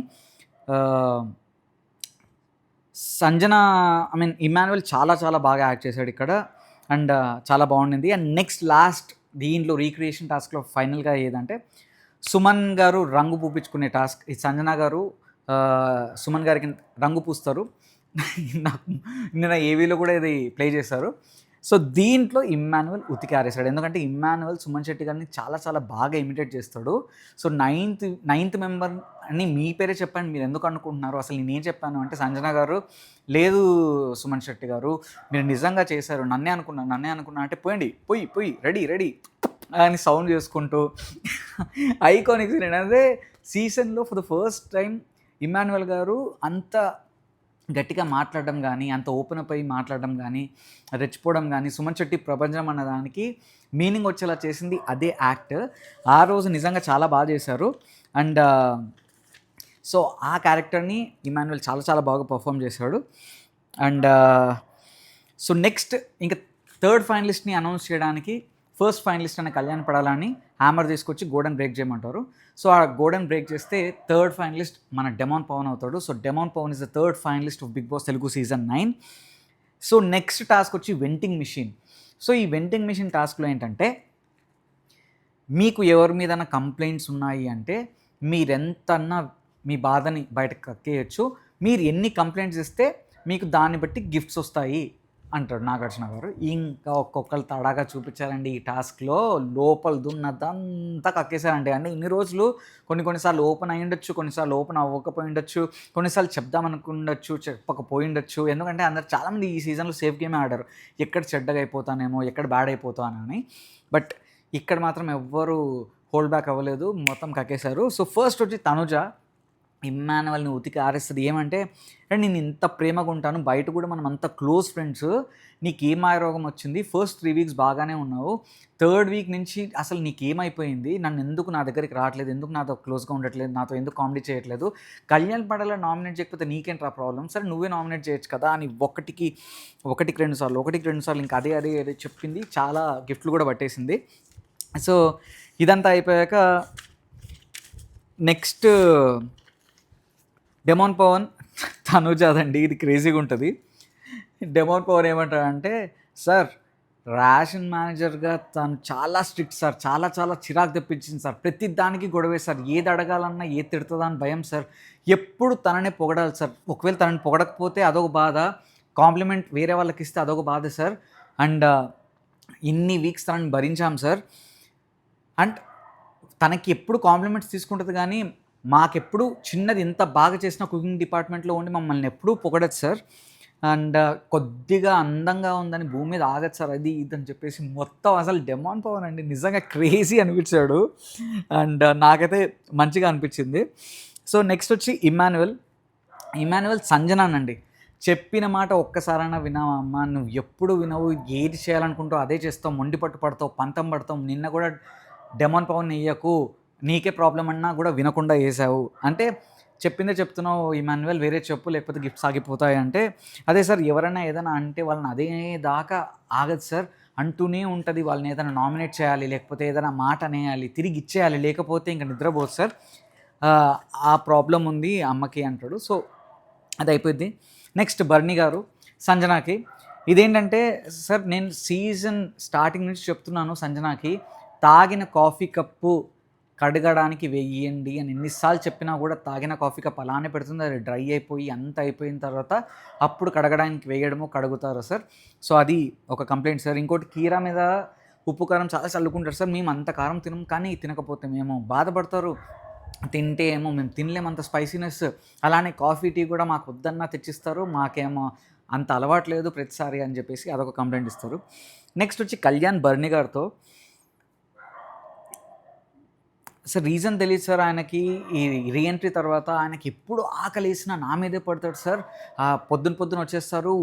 Speaker 1: సంజన ఐ మీన్ ఇమాన్యుయల్ చాలా చాలా బాగా యాక్ట్ చేశాడు ఇక్కడ. అండ్ చాలా బాగుండింది. అండ్ నెక్స్ట్ లాస్ట్ దీంట్లో రీక్రియేషన్ టాస్క్లో ఫైనల్గా ఏదంటే సుమన్ గారు రంగు పూపించుకునే టాస్క్. ఈ సంజన గారు సుమన్ గారికి రంగు పూస్తారు. నాకు నిన్న ఏవీలో కూడా ఇది ప్లే చేశారు. సో దీంట్లో ఇమ్మాన్యువల్ ఉతికి ఆరేశాడు. ఎందుకంటే ఇమ్మాన్యువల్ సుమన్ శెట్టి గారిని చాలా చాలా బాగా ఇమిటేట్ చేస్తాడు. సో నైన్త్ మెంబర్ అని మీ పేరే చెప్పండి, మీరు ఎందుకు అనుకుంటున్నారు, అసలు నేనేం చెప్పాను అంటే సంజన గారు, లేదు సుమన్ శెట్టి గారు మీరు నిజంగా చేశారు, నన్నే అనుకున్నా అంటే పోయి రెడీ అని సౌండ్ చేసుకుంటూ ఐకానిక్ సీన్. అదే సీజన్లో for the first time Emmanuel garu అంత గట్టిగా మాట్లాడడం కానీ, అంత ఓపెన్ అప్ అయ్యి మాట్లాడడం కానీ, రెచ్చిపోవడం కానీ, సుమన్ శెట్టి ప్రపంచం అన్నదానికి మీనింగ్ వచ్చేలా చేసింది అదే యాక్ట్. ఆ రోజు నిజంగా చాలా బాగా చేశారు. అండ్ సో ఆ క్యారెక్టర్ని ఇమాన్యుయల్ చాలా చాలా బాగా పర్ఫామ్ చేశాడు. అండ్ సో నెక్స్ట్ ఇంకా థర్డ్ ఫైనలిస్ట్ని అనౌన్స్ చేయడానికి ఫస్ట్ ఫైనలిస్ట్ అనే కళ్యాణ్ పడాలని హ్యామర్ తీసుకొచ్చి గోడన్ బ్రేక్ చేయమంటారు. సో ఆ గోడన్ బ్రేక్ చేస్తే థర్డ్ ఫైనలిస్ట్ మన డెమాన్ పవన్ అవుతాడు. So demon Pawan is the third finalist of Bigg Boss Telugu season 9. So next task వచ్చి వెంటింగ్ మిషన్. సో ఈ వెంటింగ్ మిషన్ టాస్క్లో ఏంటంటే మీకు ఎవరి మీద కంప్లైంట్స్ ఉన్నాయి అంటే మీరెంతన్నా మీ బాధని బయటకు కక్కేయచ్చు, మీరు ఎన్ని కంప్లైంట్స్ ఇస్తే మీకు దాన్ని బట్టి గిఫ్ట్స్ వస్తాయి అంటాడు నాగార్జున గారు. ఇంకా ఒక్కొక్కరు తడాగా చూపించారండి ఈ టాస్క్లో. లోపల దున్నదంతా కక్కేశారండి. అంటే ఇన్ని రోజులు కొన్నిసార్లు ఓపెన్ అయ్యి ఉండొచ్చు, కొన్నిసార్లు ఓపెన్ అవ్వకపోయి ఉండొచ్చు, కొన్నిసార్లు చెప్దామనుకుండొచ్చు, చెప్పకపోయి ఉండొచ్చు. ఎందుకంటే అందరు చాలామంది ఈ సీజన్లో సేఫ్ గేమే ఆడారు, ఎక్కడ చెడ్డగా అయిపోతానేమో, ఎక్కడ బ్యాడ్ అయిపోతానని. బట్ ఇక్కడ మాత్రం ఎవ్వరు హోల్డ్ బ్యాక్ అవ్వలేదు, మొత్తం కక్కేశారు. సో ఫస్ట్ వచ్చి తనుజ ఇమ్మాన్యువల్ని ఉతికి ఆరేస్తుంది. ఏమంటే నేను ఇంత ప్రేమగా ఉంటాను, బయట కూడా మనం అంత క్లోజ్ ఫ్రెండ్స్, నీకేం ఆరోగం వచ్చింది, ఫస్ట్ 3 వీక్స్ బాగానే ఉన్నావు, థర్డ్ వీక్ నుంచి అసలు నీకేమైపోయింది, నన్ను ఎందుకు నా దగ్గరికి రావట్లేదు, ఎందుకు నాతో క్లోజ్గా ఉండట్లేదు, నాతో ఎందుకు కామెడీ చేయట్లేదు, కళ్యాణ్ పడాల నామినేట్ చేయకపోతే నీకేంట్రా ప్రాబ్లం, సరే నువ్వే నామినేట్ చేయొచ్చు కదా అని ఒకటికి 2 సార్లు ఇంకా అదే చెప్పింది. చాలా గిఫ్ట్లు కూడా పట్టేసింది. సో ఇదంతా అయిపోయాక నెక్స్ట్ డెమాన్ పవన్ తనుజ అదండి, ఇది క్రేజీగా ఉంటుంది. డెమాన్ పవన్ ఏమంటాడంటే, సార్ రేషన్ మేనేజర్గా తను చాలా స్ట్రిక్ట్ సార్, చాలా చాలా చిరాకు తెప్పించింది సార్, ప్రతి దానికి గొడవే సార్, ఏది అడగాలన్నా ఏది తిడుతుందా అని భయం సార్, ఎప్పుడు తననే పొగడాలి సార్, ఒకవేళ తనని పొగడకపోతే అదొక బాధ, కాంప్లిమెంట్ వేరే వాళ్ళకి ఇస్తే అదొక బాధ సార్, అండ్ ఇన్ని వీక్స్ తనని భరించాం సార్, అండ్ తనకి ఎప్పుడు కాంప్లిమెంట్స్ తీసుకుంటుంది కానీ మాకెప్పుడు చిన్నది ఎంత బాగా చేసిన కుకింగ్ డిపార్ట్మెంట్లో ఉండి మమ్మల్ని ఎప్పుడూ పొగడదు సార్, అండ్ కొద్దిగా అందంగా ఉందని భూమి మీద ఆగదు సార్, అది ఇదని చెప్పేసి మొత్తం అసలు డెమాన్ పవన్ అండి నిజంగా క్రేజీ అనిపించాడు. అండ్ నాకైతే మంచిగా అనిపించింది. సో నెక్స్ట్ వచ్చి ఇమాన్యుయల్ సంజనానండి, చెప్పిన మాట ఒక్కసారైనా వినావా అమ్మ, నువ్వు ఎప్పుడు వినవు, ఏది చేయాలనుకుంటావు అదే చేస్తావు, మొండి పట్టు పడతావు, పంతం పడతావు, నిన్న కూడా డెమాన్ పవన్ వేయకు, నీకే ప్రాబ్లం అన్నా కూడా వినకుండా వేసావు అంటే, చెప్పిందే చెప్తున్నావు ఇమాన్యుయల్, వేరే చెప్పు లేకపోతే గిఫ్ట్స్ ఆగిపోతాయి అంటే, అదే సార్ ఎవరైనా ఏదైనా అంటే వాళ్ళని అదే దాకా ఆగదు సార్, అంటూనే ఉంటుంది, వాళ్ళని ఏదైనా నామినేట్ చేయాలి, లేకపోతే ఏదైనా మాట అనేయాలి, తిరిగి ఇచ్చేయాలి, లేకపోతే ఇంకా నిద్రపోదు సార్, ఆ ప్రాబ్లం ఉంది అమ్మకి అంటాడు. సో అది అయిపోద్ది. నెక్స్ట్ బర్నీ గారు సంజనాకి, ఇదేంటంటే సార్ నేను సీజన్ స్టార్టింగ్ నుంచి చెప్తున్నాను సంజనాకి, తాగిన కాఫీ కప్పు కడగడానికి వెయ్యండి అని ఎన్నిసార్లు చెప్పినా కూడా తాగిన కాఫీ కప్ అలానే పెడుతుంది, అది డ్రై అయిపోయి అంత అయిపోయిన తర్వాత అప్పుడు కడగడానికి వేయడము కడుగుతారు సార్. సో అది ఒక కంప్లైంట్ సార్. ఇంకోటి కీరా మీద ఉప్పు కారం చాలా చల్లుకుంటారు సార్, మేము అంత కారం తినం, కానీ తినకపోతే మేము బాధపడతారు, తింటే ఏమో మేము తినలేము అంత స్పైసీనెస్, అలానే కాఫీ టీ కూడా మాకు వద్దన్నా తెచ్చిస్తారు, మాకేమో అంత అలవాటు లేదు ప్రతిసారి అని చెప్పేసి అదొక కంప్లైంట్ ఇస్తారు. నెక్స్ట్ వచ్చి కళ్యాణ్ బర్నీ గారితో, సార్ రీజన్ తెలియదు సార్ ఆయనకి, ఈ రీఎంట్రీ తర్వాత ఆయనకి ఎప్పుడు ఆకలి వేసినా నా మీదే పడతాడు సార్, పొద్దున వచ్చేస్తారు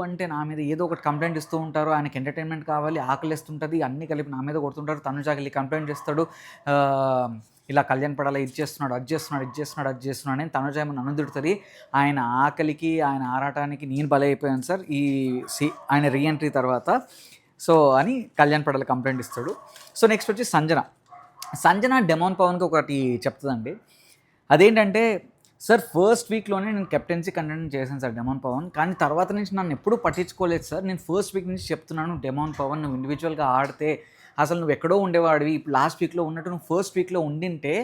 Speaker 1: అంటే నా మీద ఏదో ఒకటి కంప్లైంట్ ఇస్తూ ఉంటారు, ఆయనకి ఎంటర్టైన్మెంట్ కావాలి, ఆకలి వేస్తుంటుంది, అన్నీ కలిపి నా మీద కొడుతుంటారు, తనుజాకి కంప్లైంట్ చేస్తాడు, ఇలా కళ్యాణ్ పడాల ఇది చేస్తున్నాడు అది చేస్తున్నాడు అని తనుజ ఏమో నన్ను తిడుతుంది, ఆయన ఆకలికి ఆయన ఆరాటానికి నేను బలైపోయాను సార్ ఈ ఆయన రీఎంట్రీ తర్వాత, సో అని కళ్యాణ్ పడాల కంప్లైంట్ ఇస్తాడు. సో నెక్స్ట్ వచ్చి సంజన డెమాన్ పవన్కి ఒకటి చెప్తుందండి, అదేంటంటే సార్ ఫస్ట్ వీక్‌లోనే నేను కెప్టెన్సీ కంటిన్యూ చేశాను సార్ డెమాన్ పవన్. కానీ తర్వాత నుంచి నన్ను ఎప్పుడూ పట్టించుకోలేదు సార్. నేను ఫస్ట్ వీక్ నుంచి చెప్తున్నాను, డెమాన్ పవన్ నువ్వు ఇండివిడ్యువల్‌గా ఆడితే అసలు నువ్వు ఎక్కడో ఉండేవాడివి. ఇప్పుడు లాస్ట్ వీక్‌లో ఉన్నట్టు నువ్వు ఫస్ట్ వీక్‌లో ఉండింటే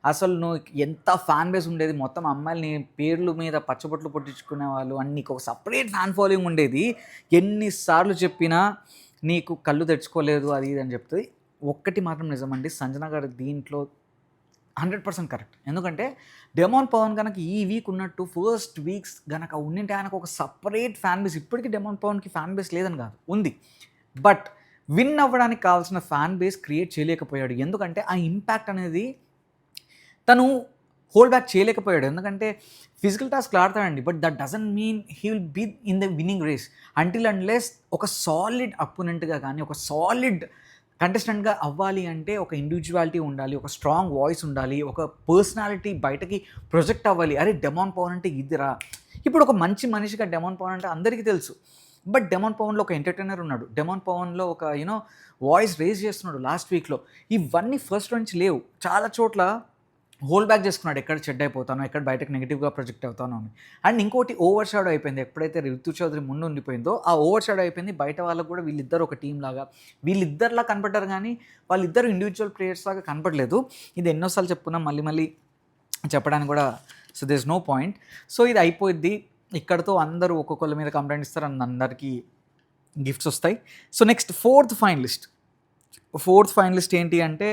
Speaker 1: అసలు నువ్వు ఎంత ఫ్యాన్ బేస్ ఉండేది. మొత్తం అమ్మాయిలు నీ పేర్ల మీద పచ్చబొట్లు పొట్టించుకునేవాళ్ళు. అండ్ నీకు ఒక సెపరేట్ ఫ్యాన్ ఫాలోయింగ్ ఉండేది. ఎన్ని సార్లు చెప్పినా నీకు కళ్ళు తెరుచుకోలేదు అది ఇది అని చెప్తది. ఒక్కటి మాత్రం నిజమండి, సంజన గారు దీంట్లో 100% కరెక్ట్. ఎందుకంటే డెమాన్ పవన్ గనక ఈ వీక్ ఉన్నట్టు ఫస్ట్ వీక్స్ గనక ఉండింటే ఆయనకు ఒక సపరేట్ ఫ్యాన్ బేస్, ఇప్పటికీ డెమాన్ పవన్‌కి ఫ్యాన్ బేస్ లేదని కాదు, ఉంది. బట్ విన్ అవ్వడానికి కావాల్సిన ఫ్యాన్ బేస్ క్రియేట్ చేయలేకపోయాడు. ఎందుకంటే ఆ ఇంపాక్ట్ అనేది తను హోల్డ్ బ్యాక్ చేయలేకపోయాడు. ఎందుకంటే ఫిజికల్ టాస్క్‌లు ఆడతాడండి. But that doesn't mean he will be in the winning race until unless ఒక సాలిడ్ అపోనెంట్‌గా కానీ, ఒక సాలిడ్ కంటెస్టెంట్‌గా అవ్వాలి అంటే ఒక ఇండివిడ్యువాలిటీ ఉండాలి, ఒక స్ట్రాంగ్ వాయిస్ ఉండాలి, ఒక పర్సనాలిటీ బయటకి ప్రొజెక్ట్ అవ్వాలి. అరే డెమాన్ పవన్ అంటే ఇదిరా. ఇప్పుడు ఒక మంచి మనిషిగా డెమాన్ పవన్ అంటే అందరికీ తెలుసు. బట్ డెమాన్ పవన్‌లో ఒక ఎంటర్‌టైనర్ ఉన్నాడు. డెమాన్ పవన్‌లో ఒక వాయిస్ రేజ్ చేస్తున్నాడు లాస్ట్ వీక్‌లో. ఇవన్నీ ఫస్ట్ నుంచి లేవు. చాలా చోట్ల హోల్డ్ బ్యాక్ చేసుకున్నాడు. ఎక్కడ చెడ్డ అయిపోతానో, ఎక్కడ బయటకు నెగిటివ్‌గా ప్రొజెక్ట్ అవుతానో అని. అండ్ ఇంకోటి ఓవర్ షాడో అయిపోయింది. ఎప్పుడైతే రితు చౌదరి ముందు ఉండిపోయిందో ఆ ఓవర్ షాడో అయిపోయింది. బయట వాళ్ళకు కూడా వీళ్ళిద్దరు ఒక టీమ్ లాగా, వీళ్ళిద్దరిలా కనపడ్డారు కానీ వాళ్ళిద్దరు ఇండివిజువల్ ప్లేయర్స్ లాగా కనపడలేదు. ఇది ఎన్నోసార్లు చెప్పుకున్నాం, మళ్ళీ మళ్ళీ చెప్పడానికి కూడా so there is no point. So ఇది అయిపోద్ది ఇక్కడతో. అందరూ ఒక్కొక్కళ్ళ మీద కంప్లైంట్ ఇస్తారు అండ్ అందరికీ గిఫ్ట్స్ వస్తాయి. సో నెక్స్ట్ ఫోర్త్ ఫైనలిస్ట్ ఏంటి అంటే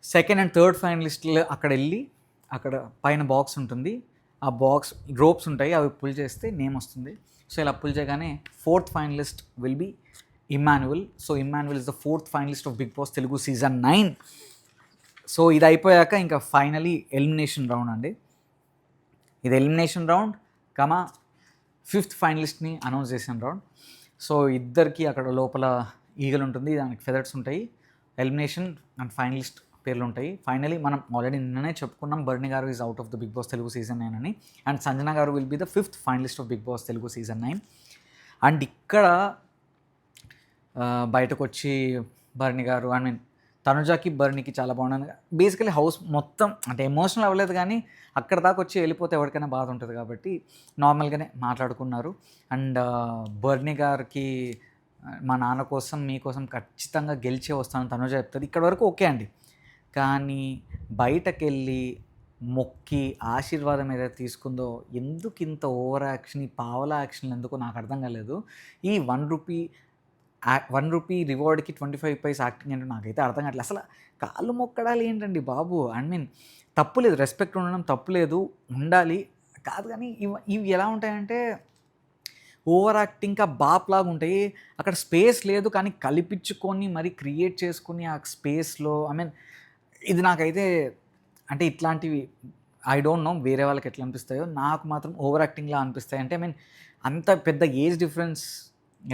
Speaker 1: సెకండ్ అండ్ థర్డ్ ఫైనలిస్టులు అక్కడ వెళ్ళి అక్కడ పైన బాక్స్ ఉంటుంది. ఆ బాక్స్ రోప్స్ ఉంటాయి, అవి పుల్ చేస్తే నేమ్ వస్తుంది. సో ఇలా పుల్ చేయగానే fourth finalist will be Emmanuel. So Emmanuel is the fourth finalist of Bigg Boss Telugu season 9. So ఇది అయిపోయాక ఇంకా ఫైనలీ ఎలిమినేషన్ రౌండ్ అండి. ఇది ఎలిమినేషన్ రౌండ్ కమా ఫిఫ్త్ ఫైనలిస్ట్ని అనౌన్స్ చేసిన రౌండ్. సో ఇద్దరికి అక్కడ లోపల ఈగలు ఉంటుంది, దానికి ఫెదర్స్ ఉంటాయి. ఎలిమినేషన్ అండ్ ఫైనలిస్ట్ పేర్లు ఉంటాయి. ఫైనలీ మనం ఆల్రెడీ నిన్ననే చెప్పుకున్నాం, Barni garu is out of the Bigg Boss Telugu season 9 అని. And Sanjana garu will be the fifth finalist of Bigg Boss Telugu season 9. And ఇక్కడ బయటకు వచ్చి బర్నీ గారు తనుజాకి బర్నీకి చాలా బాగుంది. బేసికలీ హౌస్ మొత్తం అంటే ఎమోషనల్ అవ్వలేదు, కానీ అక్కడ దాకా వచ్చి వెళ్ళిపోతే ఎవరికైనా బాధ ఉంటుంది కాబట్టి నార్మల్గానే మాట్లాడుకున్నారు. అండ్ బర్నీ గారికి మా నాన్న కోసం మీకోసం ఖచ్చితంగా గెలిచే వస్తాను తనుజ చెప్తుంది. ఇక్కడ వరకు ఓకే అండి. కానీ బయటకెళ్ళి మొక్కి ఆశీర్వాదం ఏదైతే తీసుకుందో, ఎందుకు ఇంత ఓవర్ యాక్షన్, ఈ పావలా యాక్షన్లు ఎందుకో నాకు అర్థం కాలేదు. ఈ ₹1 రివార్డ్కి 25 పైస్ యాక్టింగ్ అంటే నాకైతే అర్థం కావట్లేదు. అసలు కాళ్ళు మొక్కడాలు ఏంటండి బాబు. తప్పులేదు, రెస్పెక్ట్ ఉండడం తప్పులేదు, ఉండాలి. కాదు కానీ ఇవి ఎలా ఉంటాయంటే ఓవర్ యాక్టింగ్గా బాప్లాగా ఉంటాయి. అక్కడ స్పేస్ లేదు కానీ కల్పించుకొని మరి క్రియేట్ చేసుకుని ఆ స్పేస్లో ఇది నాకైతే అంటే ఇట్లాంటివి ఐ డోంట్ నో వేరే వాళ్ళకి ఎట్లా అనిపిస్తాయో, నాకు మాత్రం ఓవర్ యాక్టింగ్లా అనిపిస్తాయి. అంటే అంత పెద్ద ఏజ్ డిఫరెన్స్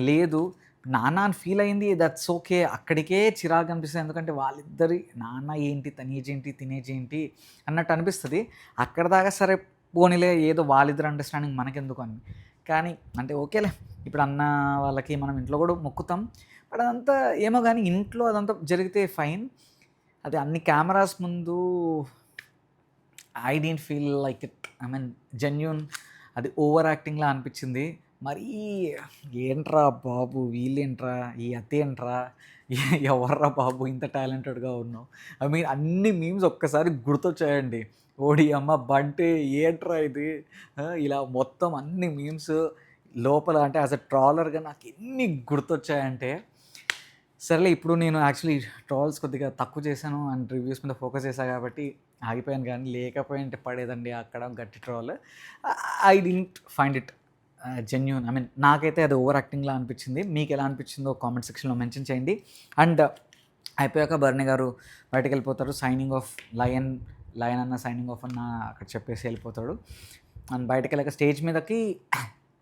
Speaker 1: లేదు. నాన్న అని ఫీల్ అయింది, దట్స్ ఓకే. అక్కడికే చిరాకు అనిపిస్తుంది, ఎందుకంటే వాళ్ళిద్దరి నాన్న ఏంటి, తనేజ్ ఏంటి, తినేజ్ ఏంటి అన్నట్టు అనిపిస్తుంది. అక్కడ దాకా సరే పోనీలే, ఏదో వాళ్ళిద్దరు అండర్స్టాండింగ్ మనకెందుకు అని. కానీ అంటే ఓకేలే, ఇప్పుడు అన్న వాళ్ళకి మనం ఇంట్లో కూడా మొక్కుతాం. బట్ అదంతా ఏమో కానీ ఇంట్లో అదంతా జరిగితే ఫైన్. అది అన్ని కెమెరాస్ ముందు I don't feel like it. Genuine అది ఓవర్ యాక్టింగ్లా అనిపించింది. మరీ ఏంట్రా బాబు, వీళ్ళేంట్రా, ఈ అత్తేంట్రా, ఎవర్రా బాబు ఇంత టాలెంటెడ్గా ఉన్నావు. అన్ని మీమ్స్ ఒక్కసారి గుర్తొచ్చాయండి. ఓడి అమ్మ బంటే ఏంట్రా ఇది, ఇలా మొత్తం అన్ని మీమ్స్ లోపల. అంటే యాజ్ అ ట్రాలర్గా నాకు ఎన్ని గుర్తొచ్చాయంటే, సరేలే ఇప్పుడు నేను యాక్చువల్లీ ట్రాల్స్ కొద్దిగా తక్కువ చేశాను అండ్ రివ్యూస్ మీద ఫోకస్ చేశాను కాబట్టి ఆగిపోయాను. కానీ లేకపోయింటే పడేదండి అక్కడ గట్టి troll. I didn't find it genuine. నాకైతే అది ఓవర్ యాక్టింగ్లా అనిపించింది. మీకు ఎలా అనిపించిందో కామెంట్ సెక్షన్లో మెన్షన్ చేయండి. అండ్ అయిపోయాక బర్నీ గారు బయటకు వెళ్ళిపోతారు. సైనింగ్ ఆఫ్ లయన్ అన్న సైనింగ్ ఆఫ్ అన్న అక్కడ చెప్పేసి వెళ్ళిపోతాడు. అండ్ బయటకు వెళ్ళాక స్టేజ్ మీదకి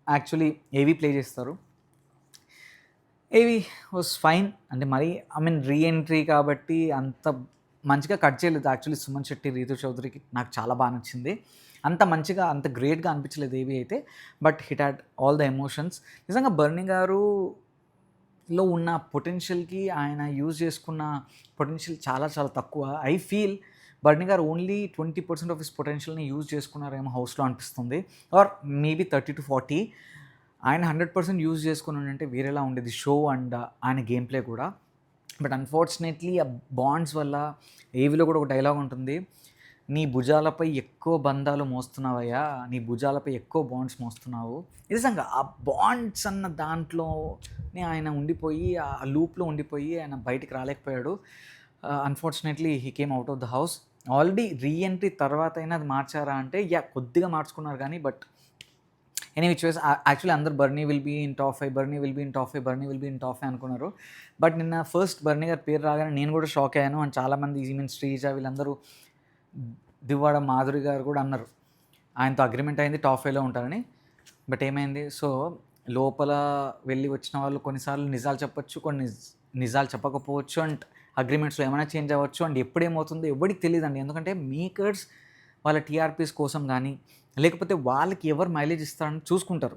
Speaker 1: యాక్చువల్లీ ఏవి ప్లే చేస్తారు. ఏవి వాజ్ ఫైన్. అంటే మరి రీఎంట్రీ కాబట్టి అంత మంచిగా కట్ చేయలేదు. యాక్చువల్లీ సుమన్ శెట్టి, రీతు చౌదరికి నాకు చాలా బాగా నచ్చింది. అంత మంచిగా అంత గ్రేట్గా అనిపించలేదు ఏవి అయితే. But hit had all the emotions. నిజంగా బర్నీ గారులో ఉన్న పొటెన్షియల్కి ఆయన యూజ్ చేసుకున్న పొటెన్షియల్ చాలా చాలా తక్కువ. ఐ ఫీల్ బర్నీ గారు ఓన్లీ 20% ఆఫ్ హిస్ పొటెన్షియల్ని యూజ్ చేసుకున్నారేమో హౌస్లో అనిపిస్తుంది, ఆర్ మేబీ 30-40. ఆయన 100% యూజ్ చేసుకుని అంటే వేరేలా ఉండేది షో అండ్ ఆయన గేమ్ ప్లే కూడా. బట్ అన్ఫార్చునేట్లీ ఆ బాండ్స్ వల్ల ఏవిలో కూడా ఒక డైలాగ్ ఉంటుంది, నీ భుజాలపై ఎక్కువ బంధాలు మోస్తున్నావయ్యా, నీ భుజాలపై ఎక్కువ బాండ్స్ మోస్తున్నావు. నిజంగా ఆ బాండ్స్ అన్న దాంట్లోనే ఆయన ఉండిపోయి ఆ లూప్లో ఉండిపోయి ఆయన బయటికి రాలేకపోయాడు. Unfortunately he came out of the house. Already reentry తర్వాత అయినా అది మార్చారా అంటే కొద్దిగా మార్చుకున్నారు కానీ, but any which ways actually అందరు Bharani will be in top 5, Bharani will be in top 5, Bharani will be in top 5 అనుకున్నారు. బట్ నిన్న ఫస్ట్ బర్నీ గారి పేరు రాగానే నేను కూడా షాక్ అయ్యాను. అండ్ చాలామంది ఈవెన్ శ్రీజ వీళ్ళందరూ, దివ్వాడ మాధురి గారు కూడా అన్నారు ఆయనతో అగ్రిమెంట్ అయింది టాప్ 5లో ఉంటారని. బట్ ఏమైంది, సో లోపల వెళ్ళి వచ్చిన వాళ్ళు కొన్నిసార్లు నిజాలు చెప్పొచ్చు, కొన్ని నిజాలు చెప్పకపోవచ్చు, అండ్ అగ్రిమెంట్స్లో ఏమైనా చేంజ్ అవ్వచ్చు, అండ్ ఎప్పుడేమవుతుందో ఎవరికి తెలియదండి. ఎందుకంటే మేకర్స్ వాళ్ళ టీఆర్పీస్ కోసం కానీ లేకపోతే వాళ్ళకి ఎవరు మైలేజ్ ఇస్తారని చూసుకుంటారు.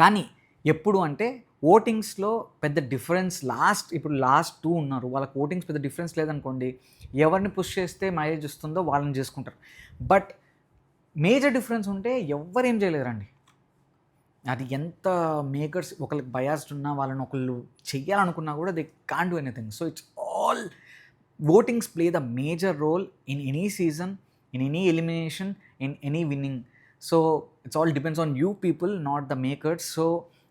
Speaker 1: కానీ ఎప్పుడు అంటే ఓటింగ్స్లో పెద్ద డిఫరెన్స్ ఇప్పుడు లాస్ట్ 2 ఉన్నారు, వాళ్ళకి ఓటింగ్స్ పెద్ద డిఫరెన్స్ లేదనుకోండి, ఎవరిని పుష్ చేస్తే మైలేజ్ వస్తుందో వాళ్ళని చేసుకుంటారు. బట్ మేజర్ డిఫరెన్స్ ఉంటే ఎవ్వరేం చేయలేరండి. అది ఎంత మేకర్స్ ఒకరికి బయాస్డ్ ఉన్నా వాళ్ళని ఒకళ్ళు చెయ్యాలనుకున్నా కూడా they can't do anything. So it's all votings play the major role in any season, in any elimination, in any winning. So it's all depends on you people, not the makers. So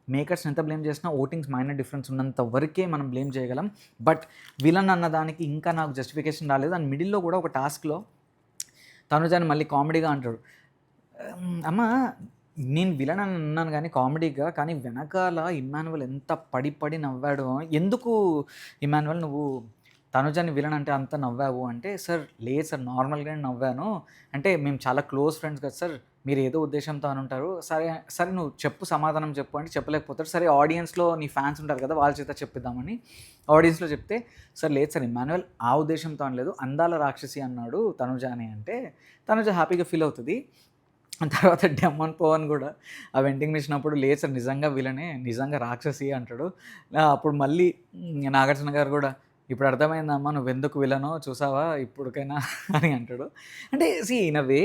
Speaker 1: makers ఎంత blame చేసినా votings minor difference ఉన్నంత వరకే మనం blame చేయగలం. But villain అన్న దానికి ఇంకా నాకు జస్టిఫికేషన్ రాలేదు. అండ్ మిడిల్లో కూడా ఒక టాస్క్లో తనుజాని మళ్ళీ కామెడీగా అంటాడు, అమ్మ నేను విలన్ అని అన్నాను కానీ కామెడీగా, కానీ వెనకాల ఇమ్మాన్యువల్ ఎంత పడి నవ్వాడు, ఎందుకు ఇమ్మాన్యువల్ నువ్వు తనుజాని విలన్ అంటే అంత నవ్వావు అంటే, సార్ లేదు సార్ నార్మల్గానే నవ్వాను, అంటే మేము చాలా క్లోజ్ ఫ్రెండ్స్ కదా సార్, మీరు ఏదో ఉద్దేశంతో అని ఉంటారు, సరే నువ్వు చెప్పు సమాధానం చెప్పు అంటే చెప్పలేకపోతారు, సరే ఆడియన్స్లో నీ ఫ్యాన్స్ ఉంటారు కదా వాళ్ళ చేత చెప్పిద్దామని ఆడియన్స్లో చెప్తే, సార్ లేదు సార్ ఇమ్మాన్యువల్ ఆ ఉద్దేశంతో అనలేదు, అందాల రాక్షసి అన్నాడు తనుజాని అంటే తనుజ హ్యాపీగా ఫీల్ అవుతుంది. తర్వాత డెమన్ పవన్ కూడా ఆ వెండింగ్ మిషన్ అప్పుడు లేదు సార్ నిజంగా విలనే, నిజంగా రాక్షసి అంటాడు. అప్పుడు మళ్ళీ నాగార్జున గారు కూడా ఇప్పుడు అర్థమైందమ్మా నువ్వెందుకు విలనో చూసావా ఇప్పటికైనా అని అంటాడు. అంటే ఇన్ అ వే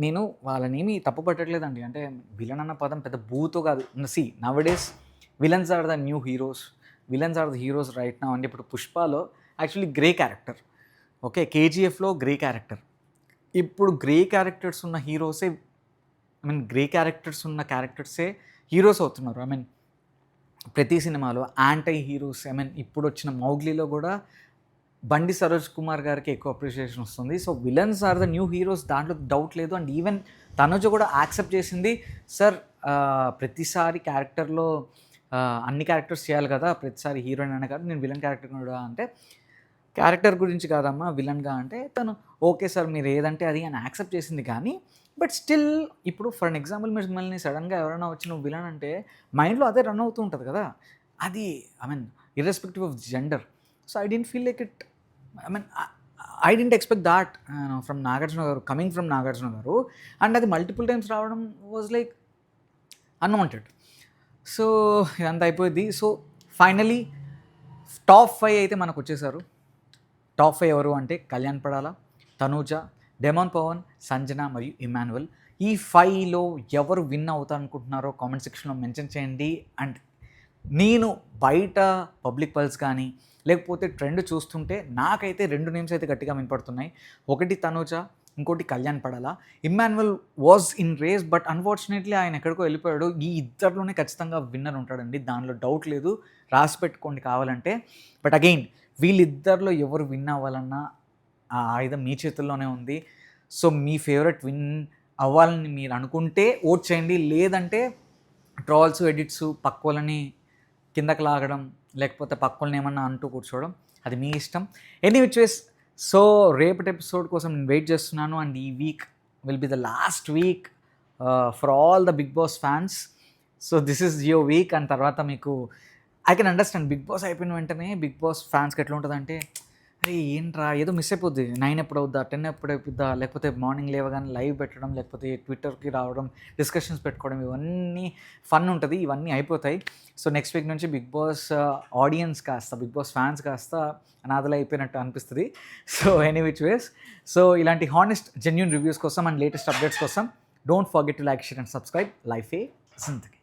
Speaker 1: నేను వాళ్ళనేమి తప్పు పట్టట్లేదండి, అంటే విలన్ అన్న పదం పెద్ద బూతో కాదు. Nowadays villains are the new heroes, villains are the heroes right now. అంటే ఇప్పుడు పుష్పలో యాక్చువల్లీ గ్రే క్యారెక్టర్, ఓకే, కేజీఎఫ్లో గ్రే క్యారెక్టర్, ఇప్పుడు గ్రే క్యారెక్టర్స్ ఉన్న హీరోసే గ్రే క్యారెక్టర్స్ ఉన్న క్యారెక్టర్సే హీరోస్ అవుతున్నారు. ప్రతి సినిమాలో యాంటై హీరోస్. ఇప్పుడు వచ్చిన మౌగ్లీలో కూడా బండి సరోజ్ కుమార్ గారికి ఎక్కువ అప్రిషియేషన్ వస్తుంది. So villains are the new heroes, దాంట్లో డౌట్ లేదు. అండ్ ఈవెన్ తనుజ కూడా యాక్సెప్ట్ చేసింది, సార్ ప్రతిసారి క్యారెక్టర్లో అన్ని క్యారెక్టర్స్ చేయాలి కదా, ప్రతిసారి హీరోయిన్ అనే కాదు, నేను విలన్ క్యారెక్టర్ కూడా అంటే క్యారెక్టర్ గురించి కాదమ్మా విలన్గా అంటే తను ఓకే సార్ మీరు ఏదంటే అది అని యాక్సెప్ట్ చేసింది. కానీ బట్ స్టిల్ ఇప్పుడు ఫర్ అన్ ఎగ్జాంపుల్ మీరు మిమ్మల్ని సడన్గా ఎవరైనా వచ్చి నువ్వు విలన్ అంటే మైండ్లో అదే రన్ అవుతూ ఉంటుంది కదా, అది irrespective of gender. So I didn't feel like it, I didn't expect that from Nagarjuna గారు, కమింగ్ ఫ్రమ్ నాగార్జున గారు. అండ్ అది మల్టిపుల్ టైమ్స్ రావడం వాజ్ లైక్ అన్వాంటెడ్. సో ఇదంతా అయిపోయింది. సో ఫైనలీ టాప్ 5 అయితే మనకు వచ్చేసారు. టాప్ 5 ఎవరు అంటే కళ్యాణ్ పడాల, తనూజ, డెమాన్ పవన్, సంజన మరియు ఇమ్మాన్యువల్. ఈ 5లో ఎవరు విన్ అవుతారు అనుకుంటున్నారో కామెంట్ సెక్షన్లో మెన్షన్ చేయండి. అండ్ నేను బయట పబ్లిక్ పల్స్ కానీ లేకపోతే ట్రెండ్ చూస్తుంటే నాకైతే 2 నేమ్స్ అయితే గట్టిగా వినపడుతున్నాయి. ఒకటి తనూజ, ఇంకోటి Kalyan Padala. Emmanuel was in race but unfortunately ఆయన ఎక్కడికో వెళ్ళిపోయాడు. ఈ ఇద్దరిలోనే ఖచ్చితంగా విన్నర్ ఉంటాడండి, దానిలో డౌట్ లేదు, రాసి పెట్టుకోండి కావాలంటే. బట్ అగైన్ వీళ్ళిద్దరిలో ఎవరు విన్ అవ్వాలన్నా ఆ ఆయుధం మీ చేతుల్లోనే ఉంది. సో మీ ఫేవరెట్ విన్ అవ్వాలని మీరు అనుకుంటే ఓట్ చేయండి, లేదంటే ట్రాల్స్ ఎడిట్స్ పక్కోళ్ళని కిందకి లాగడం లేకపోతే పక్కోళ్ళని ఏమన్నా అంటూ కూర్చోవడం అది మీ ఇష్టం. ఎనీ విచ్ వేస్, సో రేపటి ఎపిసోడ్ కోసం నేను వెయిట్ చేస్తున్నాను. అండ్ ఈ week will be the last week for all the Bigg Boss fans. So this is your week. And తర్వాత మీకు I can understand Bigg Boss అయిపోయిన వెంటనే బిగ్ బాస్ ఫ్యాన్స్కి ఎట్లా ఉంటుందంటే అరే ఏంట్రా ఏదో మిస్ అయిపోద్ది 9 ఎప్పుడు అవుద్దా 10 ఎప్పుడు అయిపోద్దా లేకపోతే మార్నింగ్ లేవగానే లైవ్ పెట్టడం లేకపోతే ట్విట్టర్కి రావడం డిస్కషన్స్ పెట్టుకోవడం ఇవన్నీ ఫన్ ఉంటుంది ఇవన్నీ అయిపోతాయి. సో నెక్స్ట్ వీక్ నుంచి బిగ్ బాస్ ఆడియన్స్ కాస్త బిగ్ బాస్ ఫ్యాన్స్ కాస్త అనాథలు అయిపోయినట్టు అనిపిస్తుంది. So any which ways, so ఇలాంటి హానెస్ట్ జెన్యూన్ రివ్యూస్ కోసం అండ్ లేటెస్ట్ అప్డేట్స్ కోసం don't forget to like share and subscribe. లైఫే జిందగీ.